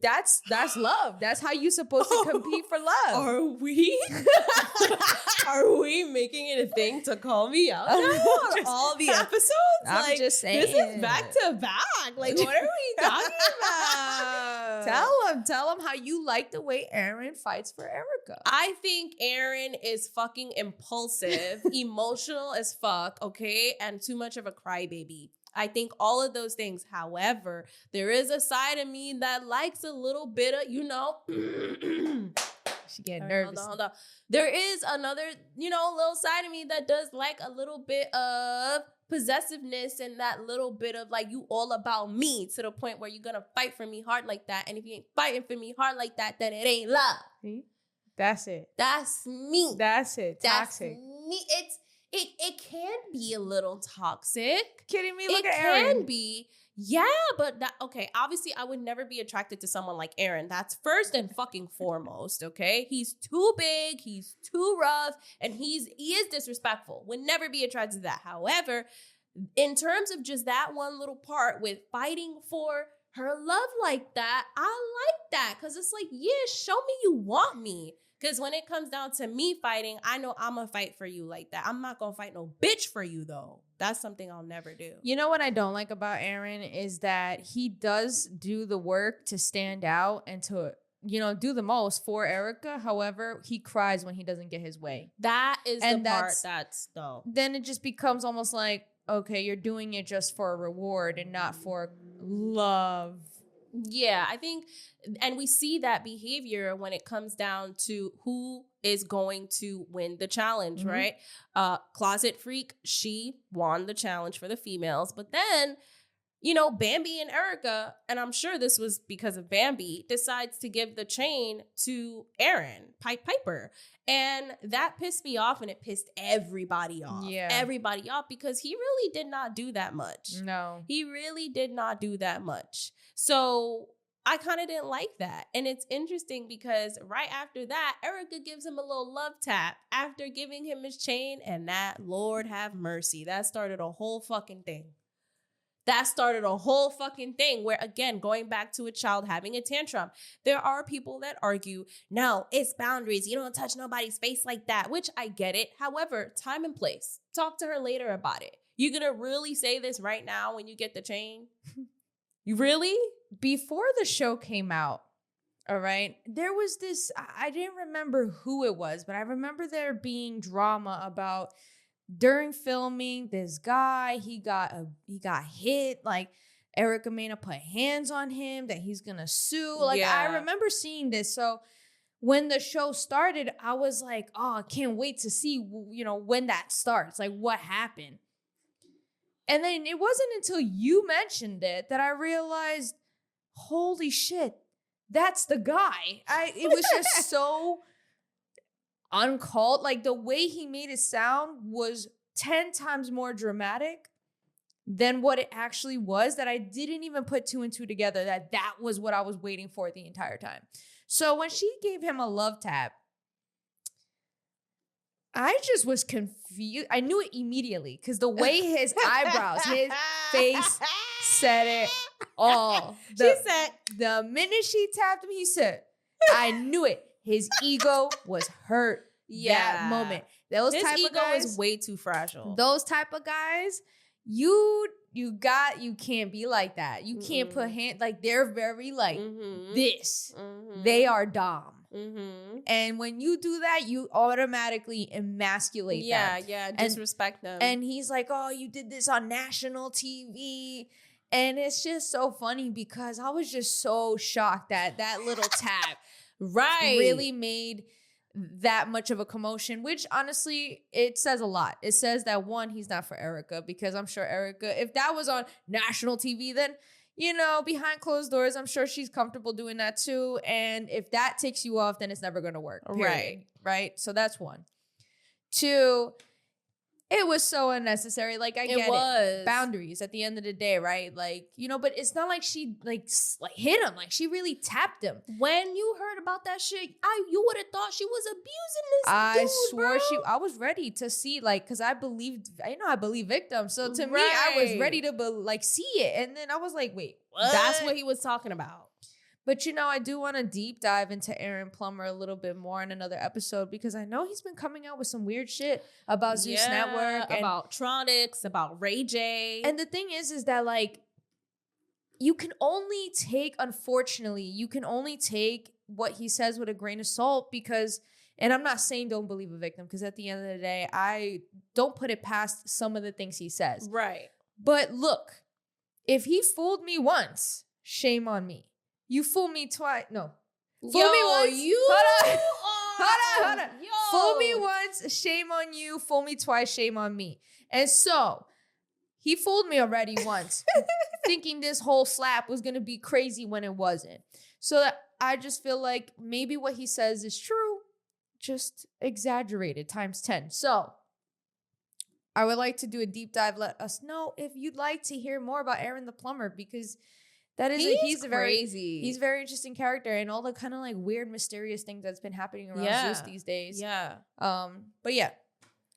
that's love. That's how you supposed to compete for love. Are we? Are we making it a thing to call me out now on all the episodes? I'm just saying. This is back to back. Like, what are we talking about? Tell them how you like the way Aaron fights for Erica. I think Aaron is fucking impulsive, emotional as fuck, okay? And too much of a crybaby. I think all of those things. However, there is a side of me that likes a little bit of, She getting nervous. Hold on. There is another, little side of me that does like a little bit of possessiveness and that little bit of like, you all about me to the point where you're going to fight for me hard like that. And if you ain't fighting for me hard like that, then it ain't love. See? That's it. That's me. That's it. Toxic. That's me. It can be a little toxic. Kidding me? Look it at Aaron. Can be. Yeah, but obviously I would never be attracted to someone like Aaron. That's first and fucking foremost, okay? He's too big, he's too rough, and he is disrespectful. Would never be attracted to that. However, in terms of just that one little part with fighting for her love like that, I like that because it's like, yeah, show me you want me. Because when it comes down to me fighting, I know I'm going to fight for you like that. I'm not going to fight no bitch for you, though. That's something I'll never do. You know what I don't like about Aaron is that he does do the work to stand out and to, do the most for Erica. However, he cries when he doesn't get his way. That is the part that's, no. Then it just becomes almost like, okay, you're doing it just for a reward and not for love. Yeah, I think, and we see that behavior when it comes down to who is going to win the challenge, right? Closet Freak, she won the challenge for the females, but then, Bambi and Erica, and I'm sure this was because of Bambi, decides to give the chain to Aaron, Piper. And that pissed me off and it pissed everybody off. Yeah. Everybody off because he really did not do that much. No. He really did not do that much. So I kind of didn't like that. And it's interesting because right after that, Erica gives him a little love tap after giving him his chain. And that, Lord have mercy, that started a whole fucking thing. That started a whole fucking thing where, again, going back to a child having a tantrum, there are people that argue, no, it's boundaries. You don't touch nobody's face like that, which I get it. However, time and place. Talk to her later about it. You gonna really say this right now when you get the chain? You really? Before the show came out, all right, there was this, I didn't remember who it was, but I remember there being drama about during filming, this guy, he got hit, like Erica Mena put hands on him, that he's gonna sue. Like, yeah. I remember seeing this. So when the show started, I was like, oh, I can't wait to see, when that starts, like what happened. And then it wasn't until you mentioned it that I realized, holy shit, that's the guy. It was just so uncalled. Like the way he made it sound was 10 times more dramatic than what it actually was, that I didn't even put two and two together, that was what I was waiting for the entire time. So when she gave him a love tap, I just was confused. I knew it immediately because the way his eyebrows, his face said it all. She said, the minute she tapped him, he said, I knew it. His ego was hurt that moment. His ego is way too fragile. Those type of guys, you can't be like that. You can't put hand, like they're very like this. They are dom. Mm-hmm. And when you do that, you automatically emasculate them. Yeah, disrespect them. And he's like, oh, you did this on national TV. And it's just so funny because I was just so shocked that that little tap really made that much of a commotion, which honestly, it says a lot. It says that, one, he's not for Erica, because I'm sure Erica, if that was on national TV, then, you know, behind closed doors, I'm sure she's comfortable doing that too. And if that takes you off, then it's never going to work. Period. Right? So that's one. Two, it was so unnecessary. Like, I get it. Boundaries at the end of the day, right? Like, you know, but it's not like she like hit him. Like, she really tapped him. When you heard about that shit, you would have thought she was abusing this dude, swore bro. I was ready to see, like, because I believe victims. So to me, I was ready to see it. And then I was like, wait, what? That's what he was talking about. But, you know, I do want to deep dive into Aaron Plummer a little bit more in another episode, because I know he's been coming out with some weird shit about Zeus Network. About Tronics, about Ray J. And the thing is that, like, you can only take what he says with a grain of salt, because, and I'm not saying don't believe a victim, because at the end of the day, I don't put it past some of the things he says. Right. But look, if he fooled me once, shame on me. You fool me twice. No. Fool me once. Hold on. Yo. Fool me once, shame on you. Fool me twice, shame on me. And so, he fooled me already once, thinking this whole slap was going to be crazy when it wasn't. So I just feel like maybe what he says is true, just exaggerated times 10. So, I would like to do a deep dive. Let us know if you'd like to hear more about Aaron the Plumber, because that is he's crazy. He's a very interesting character, and all the kind of like weird, mysterious things that's been happening around Zeus these days. Yeah. But yeah,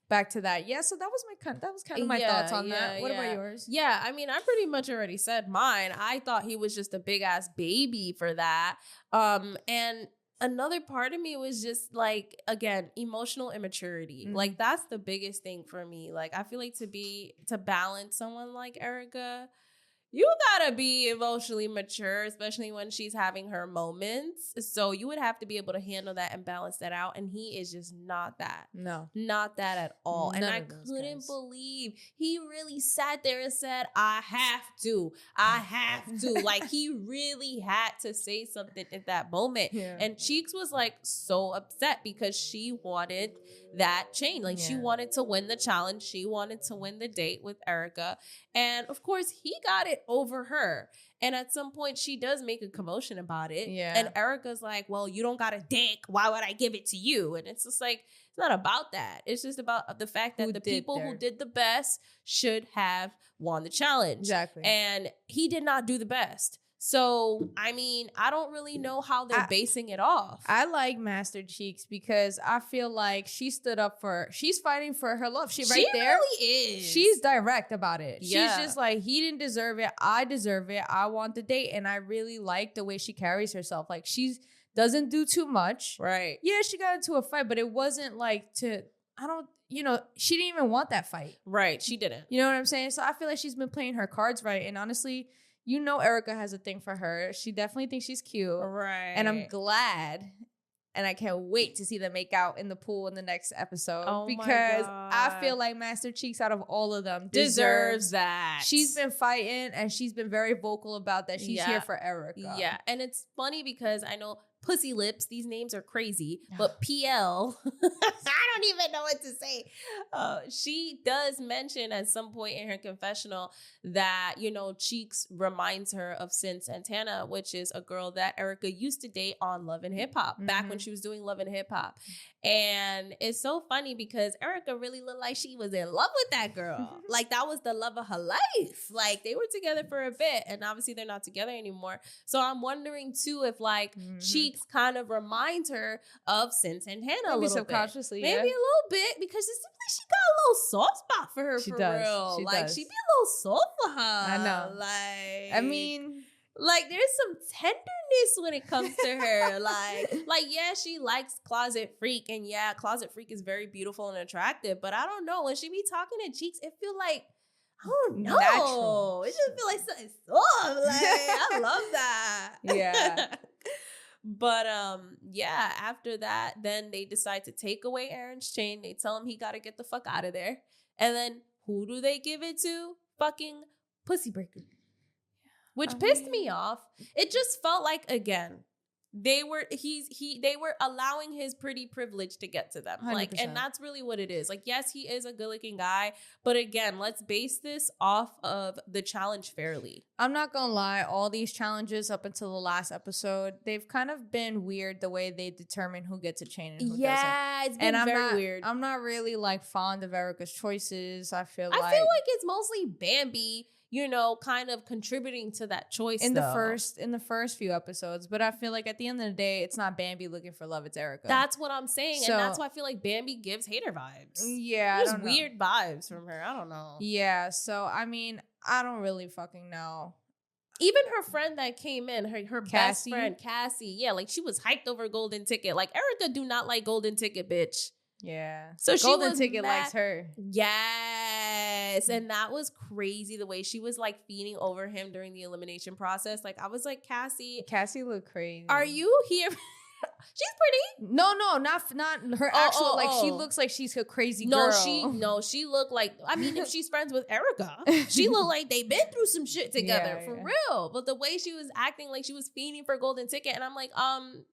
back to that. Yeah, so that was kind of my thoughts on that. What about yours? Yeah, I mean, I pretty much already said mine. I thought he was just a big ass baby for that. And another part of me was just like, again, emotional immaturity. Mm-hmm. Like, that's the biggest thing for me. Like, I feel like to balance someone like Erica, you gotta be emotionally mature, especially when she's having her moments. So you would have to be able to handle that and balance that out. And he is just not that. No. Not that at all. And I couldn't believe he really sat there and said, I have to. Like, he really had to say something at that moment. Yeah. And Cheeks was like so upset because she wanted that change. Like, she wanted to win the challenge. She wanted to win the date with Erica. And of course, he got it over her. And at some point, she does make a commotion about it. Yeah. And Erica's like, well, you don't got a dick. Why would I give it to you? And it's just like, it's not about that. It's just about the fact that the people who did the best should have won the challenge. Exactly. And he did not do the best. So, I mean, I don't really know how they're basing it off. I like Master Cheeks because I feel like she's fighting for her love. She really is. She's direct about it. Yeah. She's just like, he didn't deserve it. I deserve it. I want the date. And I really like the way she carries herself. Like, she doesn't do too much. Right. Yeah, she got into a fight, but it wasn't like she didn't even want that fight. Right. She didn't. You know what I'm saying? So I feel like she's been playing her cards right. And honestly, you know, Erica has a thing for her. She definitely thinks she's cute. Right. And I'm glad. And I can't wait to see them make out in the pool in the next episode. Because I feel like Master Cheeks, out of all of them, deserves that. She's been fighting and she's been very vocal about that. She's here for Erica. Yeah. And it's funny because I know Pussy Lips, these names are crazy, but PL, I don't even know what to say. She does mention at some point in her confessional that, you know, Cheeks reminds her of Sin Santana, which is a girl that Erica used to date on Love and Hip Hop, back when she was doing Love and Hip Hop. And it's so funny because Erica really looked like she was in love with that girl. Like, that was the love of her life. Like, they were together for a bit, and obviously they're not together anymore. So I'm wondering too if like Cheeks kind of reminds her of Sin Santana a little subconsciously, bit. Maybe a little bit, because it seems like she got a little soft spot for her. She does. She like does. She be a little soft for her. I know. Like, I mean, like, there's some tenderness when it comes to her. like, yeah, she likes Closet Freak, and yeah, Closet Freak is very beautiful and attractive. But I don't know, when she be talking to Cheeks, it feel like, I don't know. Natural. It just feel like something soft. Like, I love that. Yeah. But yeah, after that, then they decide to take away Aaron's chain. They tell him he got to get the fuck out of there. And then who do they give it to? Fucking Pussy Breaker. Which pissed me off. It just felt like, again, they were allowing his pretty privilege to get to them. 100%. Like, and that's really what it is. Like, yes, he is a good-looking guy, but again, let's base this off of the challenge fairly. I'm not gonna lie, all these challenges up until the last episode, they've kind of been weird the way they determine who gets a chain and who doesn't. Yeah, it's been very weird. I'm not really like fond of Erica's choices. I feel like it's mostly Bambi, you know, kind of contributing to that choice in the first few episodes. But I feel like at the end of the day, it's not Bambi looking for love, it's Erica. That's what I'm saying. And that's why I feel like Bambi gives hater vibes. Yeah. There's weird vibes from her. I don't know. Yeah. So, I mean, I don't really fucking know. Even her friend that came in, her best friend, Cassie. Yeah, like she was hyped over Golden Ticket. Like Erica do not like Golden Ticket, bitch. Yeah. So Golden Ticket likes her. Yes. And that was crazy the way she was like feeding over him during the elimination process. Like I was like, Cassie looked crazy. Are you here? She's pretty. No, not her actual. Like she looks like she's a crazy girl. She looked like. I mean, if she's friends with Erica, she looked like they've been through some shit together for real. But the way she was acting, like she was fiending for Golden Ticket, and I'm like,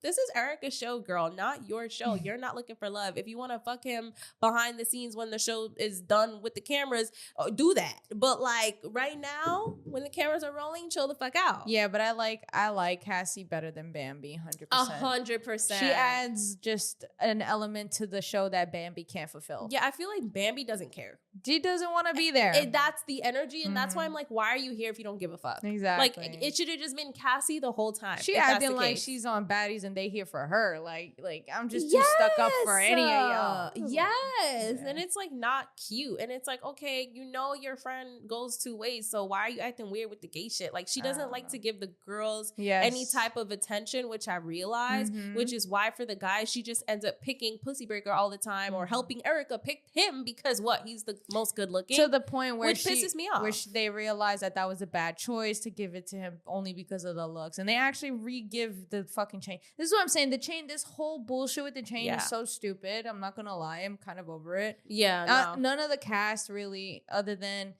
this is Erica's show, girl, not your show. You're not looking for love. If you want to fuck him behind the scenes when the show is done with the cameras, do that. But like right now, when the cameras are rolling, chill the fuck out. Yeah, but I like Cassie better than Bambi, 100%. 100%. She adds just an element to the show that Bambi can't fulfill. Yeah, I feel like Bambi doesn't care. She doesn't want to be there. That's the energy, and that's why I'm like, why are you here if you don't give a fuck? Exactly. Like, it should have just been Cassie the whole time. She acting like she's on baddies and they here for her. Like I'm just too stuck up for any of y'all. Yes, and it's like not cute. And it's like, okay, you know your friend goes two ways, so why are you acting weird with the gay shit? Like she doesn't like to give the girls any type of attention, which I realize, which is why for the guys she just ends up picking Pussy Breaker all the time or helping Erica pick him because he's the most good looking, to the point where which pisses me off, where they realize that was a bad choice to give it to him only because of the looks, and they actually re-give the fucking chain. This is what I'm saying, the chain, this whole bullshit with the chain is so stupid. I'm not gonna lie, I'm kind of over it. None of the cast really, other than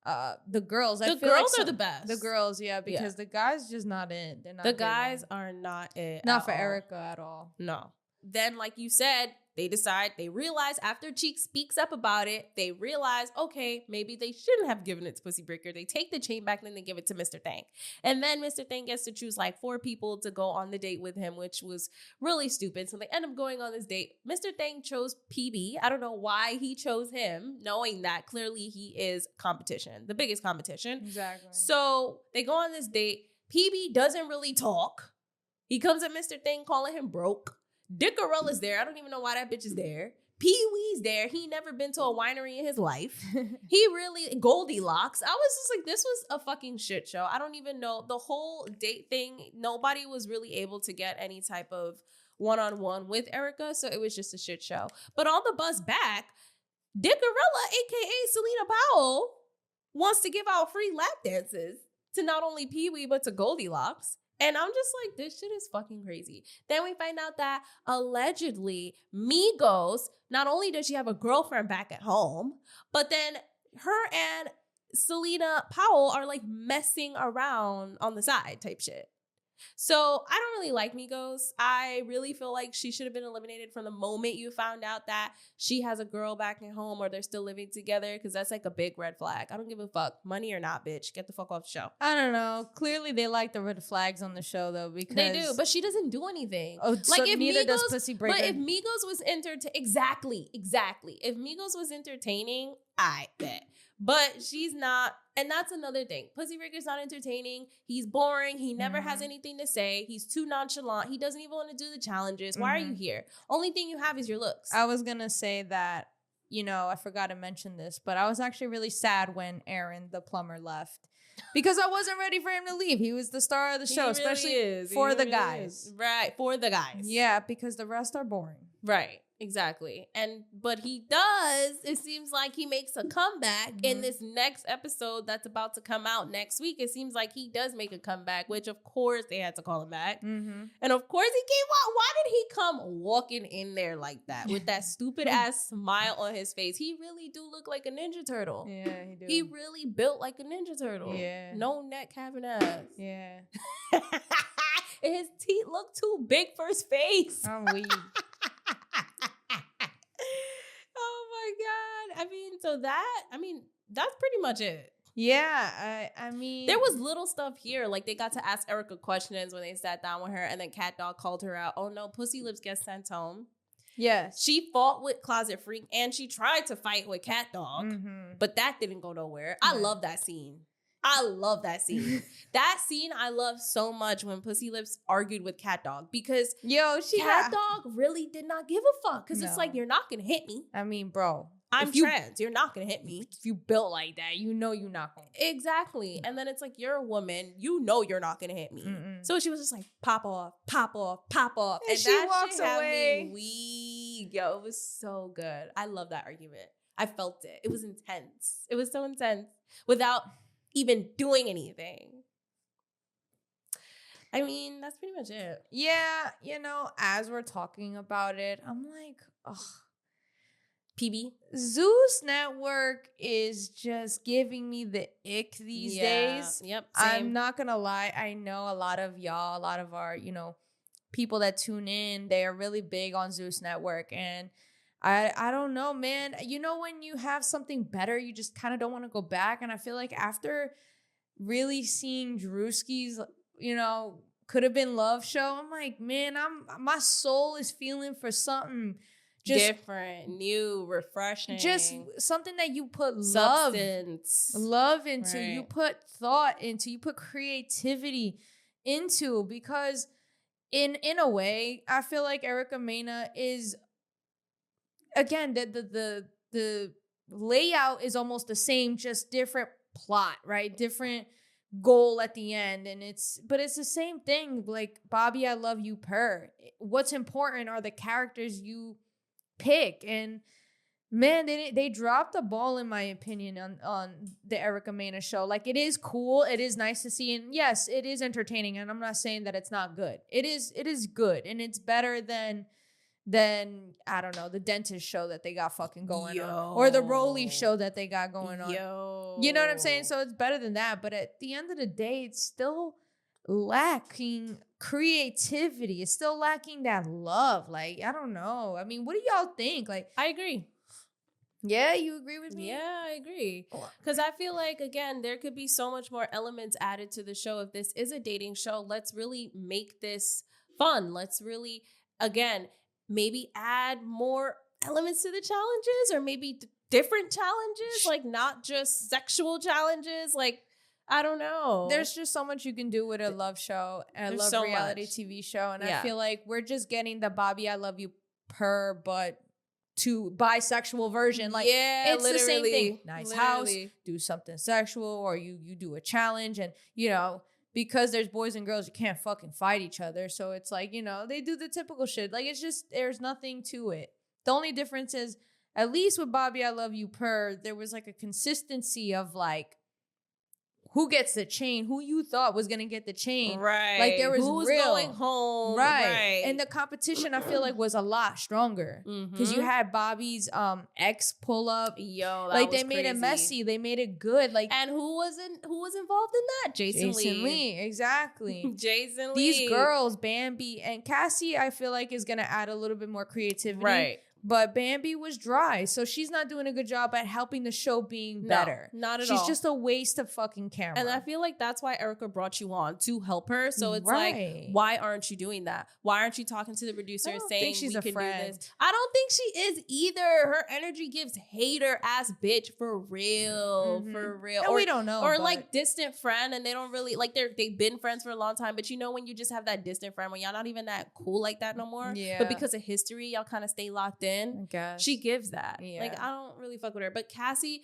the girls. The girls are the best. The girls, because the guys just not in. They're not. The guys are not it. Not for Erica at all. No. Then, like you said, they realize after Cheek speaks up about it, they realize, okay, maybe they shouldn't have given it to Pussy Breaker. They take the chain back and then they give it to Mr. Thang. And then Mr. Thang gets to choose like 4 people to go on the date with him, which was really stupid. So they end up going on this date. Mr. Thang chose PB. I don't know why he chose him, knowing that clearly he is competition, the biggest competition. Exactly. So they go on this date. PB doesn't really talk. He comes at Mr. Thang calling him broke. Dickarella's there. I don't even know why that bitch is there. Pee-wee's there. He never been to a winery in his life. He really, Goldilocks. I was just like, this was a fucking shit show. I don't even know. The whole date thing, nobody was really able to get any type of one-on-one with Erica, so it was just a shit show. But on the bus back, Dickarella, aka Selena Powell, wants to give out free lap dances to not only Pee-wee, but to Goldilocks. And I'm just like, this shit is fucking crazy. Then we find out that allegedly Migos, not only does she have a girlfriend back at home, but then her and Selena Powell are like messing around on the side type shit. So I don't really like Migos. I really feel like she should have been eliminated from the moment you found out that she has a girl back at home or they're still living together, because that's like a big red flag. I don't give a fuck. Money or not, bitch. Get the fuck off the show. I don't know. Clearly they like the red flags on the show though, because they do, but she doesn't do anything. Oh, like so if neither does Pussy Breaker. But if Migos was exactly. If Migos was entertaining, I bet. But she's not, and that's another thing. Pussy Breaker's not entertaining. He's boring. He never has anything to say. He's too nonchalant. He doesn't even want to do the challenges. Why are you here? Only thing you have is your looks. I was gonna say that, I forgot to mention this, but I was actually really sad when Aaron, the plumber, left. Because I wasn't ready for him to leave. He was the star of the show, especially for the guys. Right, for the guys. Yeah, because the rest are boring. Right. Exactly. But he does, it seems like he makes a comeback in this next episode that's about to come out next week. It seems like he does make a comeback, which of course they had to call him back. And of course he came out. Why did he come walking in there like that with that stupid ass smile on his face? He really do look like a Ninja Turtle. Yeah, he do. He really built like a Ninja Turtle. Yeah. No neck having ass. Yeah. And his teeth look too big for his face. I'm weak. Oh my God. That's pretty much it. Yeah, I mean, There was little stuff here. Like they got to ask Erica questions when they sat down with her, and then Cat Dog called her out. Oh no, Pussy Lips gets sent home. yes, She fought with Closet Freak and she tried to fight with Cat Dog, but that didn't go nowhere. I love that scene. I love that scene. That scene I love so much when Pussy Lips argued with Cat Dog because Cat Dog really did not give a fuck because it's like, you're not gonna hit me. I mean, bro, I'm trans. You're not gonna hit me. if you built like that, you know you're not gonna. Exactly. And then it's like, you're a woman. You know you're not gonna hit me. So she was just like, pop off, pop off, pop off. And she that walks shit had away. me weak. Yo, it was so good. I love that argument. I felt it. It was intense. It was so intense without even doing anything. I mean, that's pretty much it. Yeah, as we're talking about it, I'm like, ugh. PB. Zeus Network is just giving me the ick these days. Yep. I'm not gonna lie. I know a lot of y'all, a lot of our, people that tune in, they are really big on Zeus Network. And I don't know, man. When you have something better, you just kind of don't want to go back. And I feel like after really seeing Drewski's, Could Have Been Love show, I'm like, man, my soul is feeling for something just different, new, refreshing. Just something that you put substance. love into, Right. you put thought into, you put creativity into, because in a way, I feel like Erica Mena is, again, the layout is almost the same, just different plot, right? Different goal at the end, but it's the same thing. Like, Bobby, I Love You, Purr. What's important are the characters you pick, and man, they dropped the ball, in my opinion, on the Erica Mena show. Like, it is cool, it is nice to see, and yes, it is entertaining, and I'm not saying that it's not good. It is good, and it's better than I don't know, the dentist show that they got fucking going on, or the Rolly show that they got going on. You know what I'm saying? So it's better than that, but at the end of the day, it's still lacking creativity. It's still lacking that love. Like, I don't know. I mean, what do y'all think? Like, I agree. Yeah, you agree with me? Yeah, I agree. Because I feel like, again, there could be so much more elements added to the show. If this is a dating show, let's really make this fun. Let's really, again, maybe add more elements to the challenges, or maybe different challenges, like not just sexual challenges. Like, I don't know. There's just so much you can do with a love show and a love so reality much. TV show. And Yeah. I feel like we're just getting the Bobby, I Love You, Purr, but to bisexual version. Like, yeah, it's the same literally. thing. Nice house, do something sexual, or you do a challenge, and because there's boys and girls, you can't fucking fight each other. So it's like, they do the typical shit. Like, it's just, there's nothing to it. The only difference is, at least with Bobby, I Love You, Purr, there was like a consistency of like, who gets the chain, who you thought was going to get the chain. Right. Like, there was Who's real. going home. Right. And the competition, I feel like, was a lot stronger. Because you had Bobby's ex pull up. Yo, that like, was they made it crazy. messy. They made it good. Like, And who was involved in that? Jason Lee. Exactly. Jason Lee. These girls, Bambi and Cassie, I feel like is going to add a little bit more creativity. Right. But Bambi was dry, so she's not doing a good job at helping the show being better. Not at all. She's just a waste of fucking camera. And I feel like that's why Erica brought you on, to help her. So it's Right. like, why aren't you doing that? Why aren't you talking to the producer I don't saying think she's we a can friend. do this? I don't think she is either. Her energy gives hater ass bitch for real, for real. And we don't know, or but- like distant friend, and they don't really like they've been friends for a long time. But when you just have that distant friend when y'all not even that cool like that no more. Yeah. But because of history, y'all kind of stay locked in. I guess. She gives that. Yeah. Like, I don't really fuck with her. But Cassie,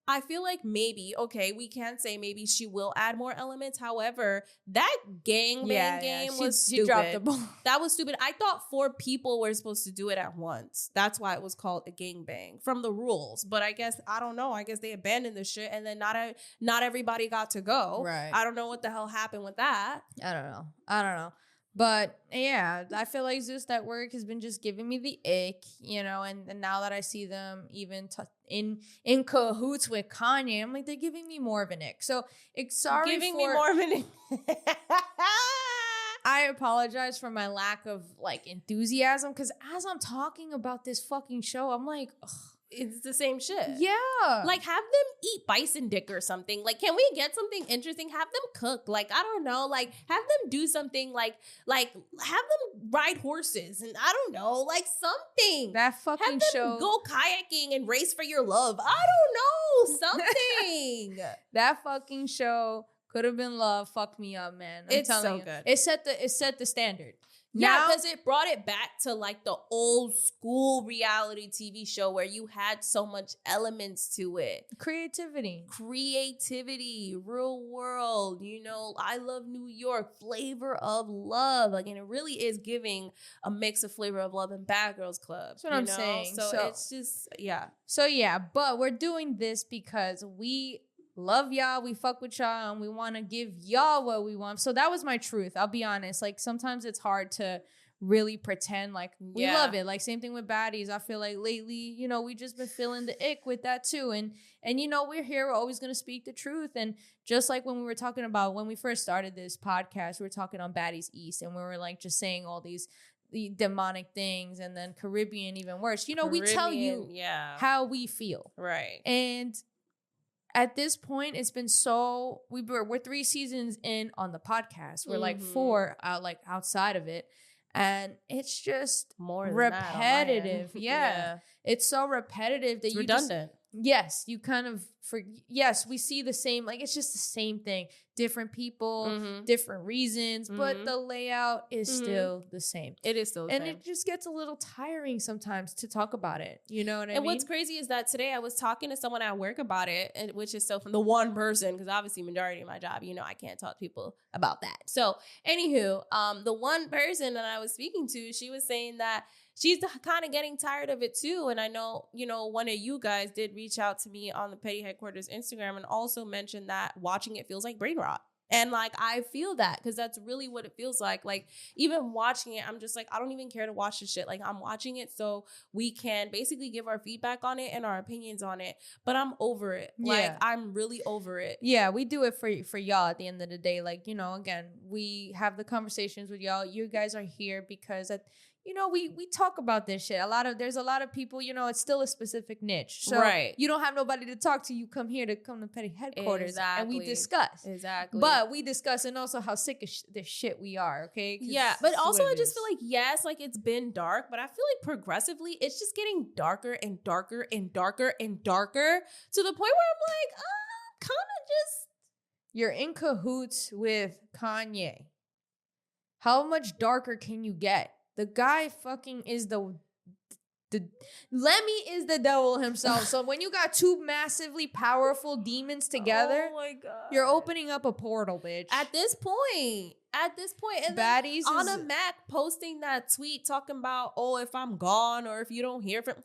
I feel like maybe, okay, we can say maybe she will add more elements. However, that gangbang game was stupid. She dropped the ball. That was stupid. I thought 4 people were supposed to do it at once. That's why it was called a gangbang from the rules. But I guess, I don't know. I guess they abandoned the shit and then not everybody got to go. Right. I don't know what the hell happened with that. I don't know. But yeah, I feel like Zeus Network has been just giving me the ick, you know, and now that I see them even in cahoots with Kanye, I'm like, they're giving me more of an ick. So sorry Giving for me more of an I apologize for my lack of like enthusiasm, because as I'm talking about this fucking show, I'm like, ugh. It's the same shit. Yeah. Like, have them eat bison dick or something. Like, can we get something interesting? Have them cook. Like, I don't know. Like, have them do something like have them ride horses. And I don't know. Like, something. That fucking have them show. go kayaking and race for your love. I don't know. Something. That fucking show could have been love. Fuck me up, man. I'm It's telling so you. good. It set the standard. Yeah, Now, because it brought it back to like the old school reality TV show where you had so much elements to it. creativity. Creativity, real world, you know, I Love New York, flavor of love. Like, and it really is giving a mix of flavor of love and Bad Girls Club. That's what I'm saying. So So- it's just, yeah. So yeah, but we're doing this because we love y'all, we fuck with y'all, and we want to give y'all what we want. So that was my truth. I'll be honest. Like, sometimes it's hard to really pretend like we Yeah. love it. Like, same thing with baddies. I feel like lately, you know, we just been feeling the ick with that too. And you know, we're here. We're always gonna speak the truth. And just like when we were talking about when we first started this podcast, we were talking on Baddies East, and we were like just saying all these the demonic things, and then Caribbean even worse. You know, we tell you yeah, how we feel. right. And at this point, it's been so we're 3 seasons in on the podcast. We're like 4 out like outside of it, and it's just More than that on my end. repetitive. Yeah. It's so repetitive that It's you just, redundant. yes, you kind of yes, we see the same, like it's just the same thing, different people, Mhm. different reasons, but Mhm. the layout is Mhm. still the same. It is still the And same. it just gets a little tiring sometimes to talk about it. You know what I And mean? what's crazy is that today I was talking to someone at work about it, and which is so from the one person, because obviously majority of my job, you know, I can't talk to people about that. So, anywho, the one person that I was speaking to, she was saying that she's kind of getting tired of it too. And I know, you know, one of you guys did reach out to me on the Petty Headquarters Instagram and also mentioned that watching it feels like brain rot. And like, I feel that because that's really what it feels like. Like, even watching it, I'm just like, I don't even care to watch this shit. Like, I'm watching it so we can basically give our feedback on it and our opinions on it. But I'm over it. Like, Yeah. I'm really over it. Yeah, we do it for y'all at the end of the day. Like, you know, again, we have the conversations with y'all. You guys are here because you know, we talk about this shit. There's a lot of people, you know, it's still a specific niche. So Right. you don't have nobody to talk to. You come here to come to Petty Headquarters and we Exactly. discuss. Exactly. But we discuss and also how sick of this shit we are, okay? 'Cause Yeah, but it's also what I it just is. feel like, yes, like it's been dark, but I feel like progressively it's just getting darker and darker and darker and darker to the point where I'm like, kind of just. You're in cahoots with Kanye. How much darker can you get? The guy fucking is the Lemmy is the devil himself. So when you got 2 massively powerful demons together, Oh my God. you're opening up a portal, bitch. At this point. And Baddies then is- Anna Mac posting that tweet talking about, oh, if I'm gone or if you don't hear from.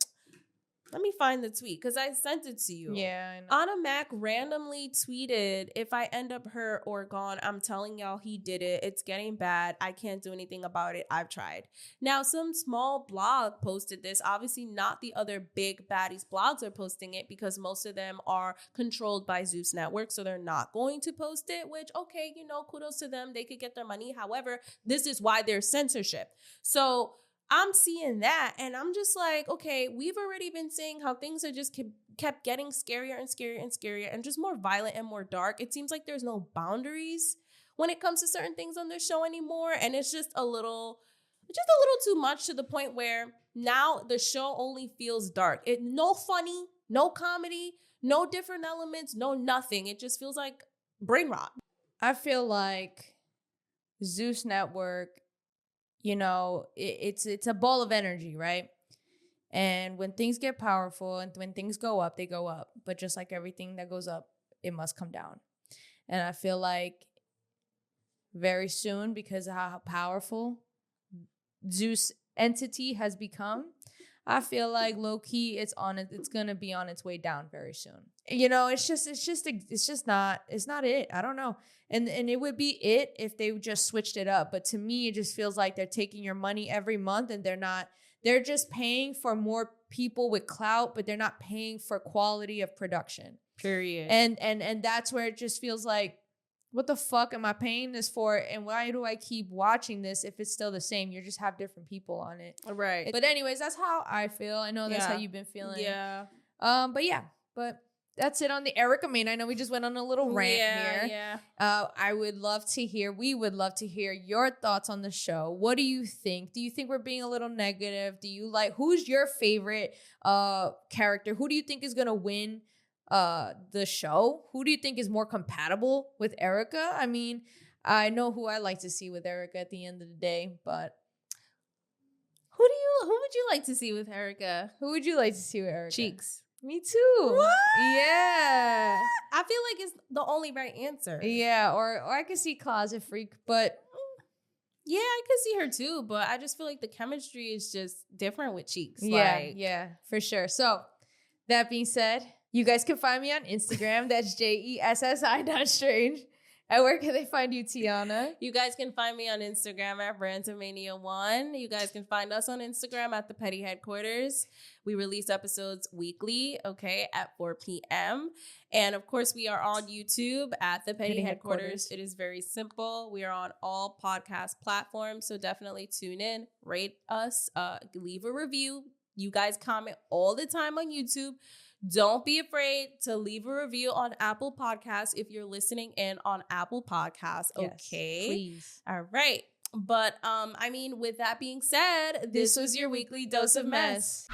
Let me find the tweet because I sent it to you. Yeah, I know. Anna Mac randomly tweeted, if I end up hurt or gone, I'm telling y'all he did it. It's getting bad. I can't do anything about it. I've tried. Now, some small blog posted this. Obviously, not the other big baddies blogs are posting it because most of them are controlled by Zeus Network. So they're not going to post it, which, okay, you know, kudos to them. They could get their money. However, this is why there's censorship. So I'm seeing that and I'm just like, okay, we've already been saying how things are just kept getting scarier and scarier and scarier and just more violent and more dark. It seems like there's no boundaries when it comes to certain things on the show anymore. And it's just a little too much to the point where now the show only feels dark. No funny, no comedy, no different elements, no nothing. It just feels like brain rot. I feel like Zeus Network, you know, it's a ball of energy, right? And when things get powerful and when things go up, they go up. But just like everything that goes up, it must come down. And I feel like very soon, because of how powerful Zeus entity has become, I feel like low key it's gonna be on its way down very soon. You know, it's not it. I don't know. And it would be it if they just switched it up. But to me, it just feels like they're taking your money every month and they're just paying for more people with clout, but they're not paying for quality of production. Period. And that's where it just feels like, what the fuck am I paying this for? And why do I keep watching this if it's still the same? You just have different people on it. Right. But anyways, that's how I feel. I know that's how you've been feeling. Yeah. But that's it on the Erica Mena. I know we just went on a little rant here. Yeah. We would love to hear your thoughts on the show. What do you think? Do you think we're being a little negative? Who's your favorite character? Who do you think is going to win the show? Who do you think is more compatible with Erica? I mean, I know who I like to see with Erica at the end of the day, but who would you like to see with Erica? Who would you like to see with Erica? Cheeks. Me too. What? Yeah. I feel like it's the only right answer. Yeah, or I could see Closet Freak, but yeah, I could see her too, but I just feel like the chemistry is just different with Cheeks. Yeah, for sure. So that being said, you guys can find me on Instagram. That's JESSI.strange. And where can they find you, Tiana? You guys can find me on Instagram at Randomania1. You guys can find us on Instagram at The Petty Headquarters. We release episodes weekly, at 4 p.m. And of course, we are on YouTube at The Petty Headquarters. It is very simple. We are on all podcast platforms, so definitely tune in, rate us, leave a review. You guys comment all the time on YouTube. Don't be afraid to leave a review on Apple Podcasts if you're listening in on Apple Podcasts. Okay. Yes, please. All right. But with that being said, this was your weekly dose of mess.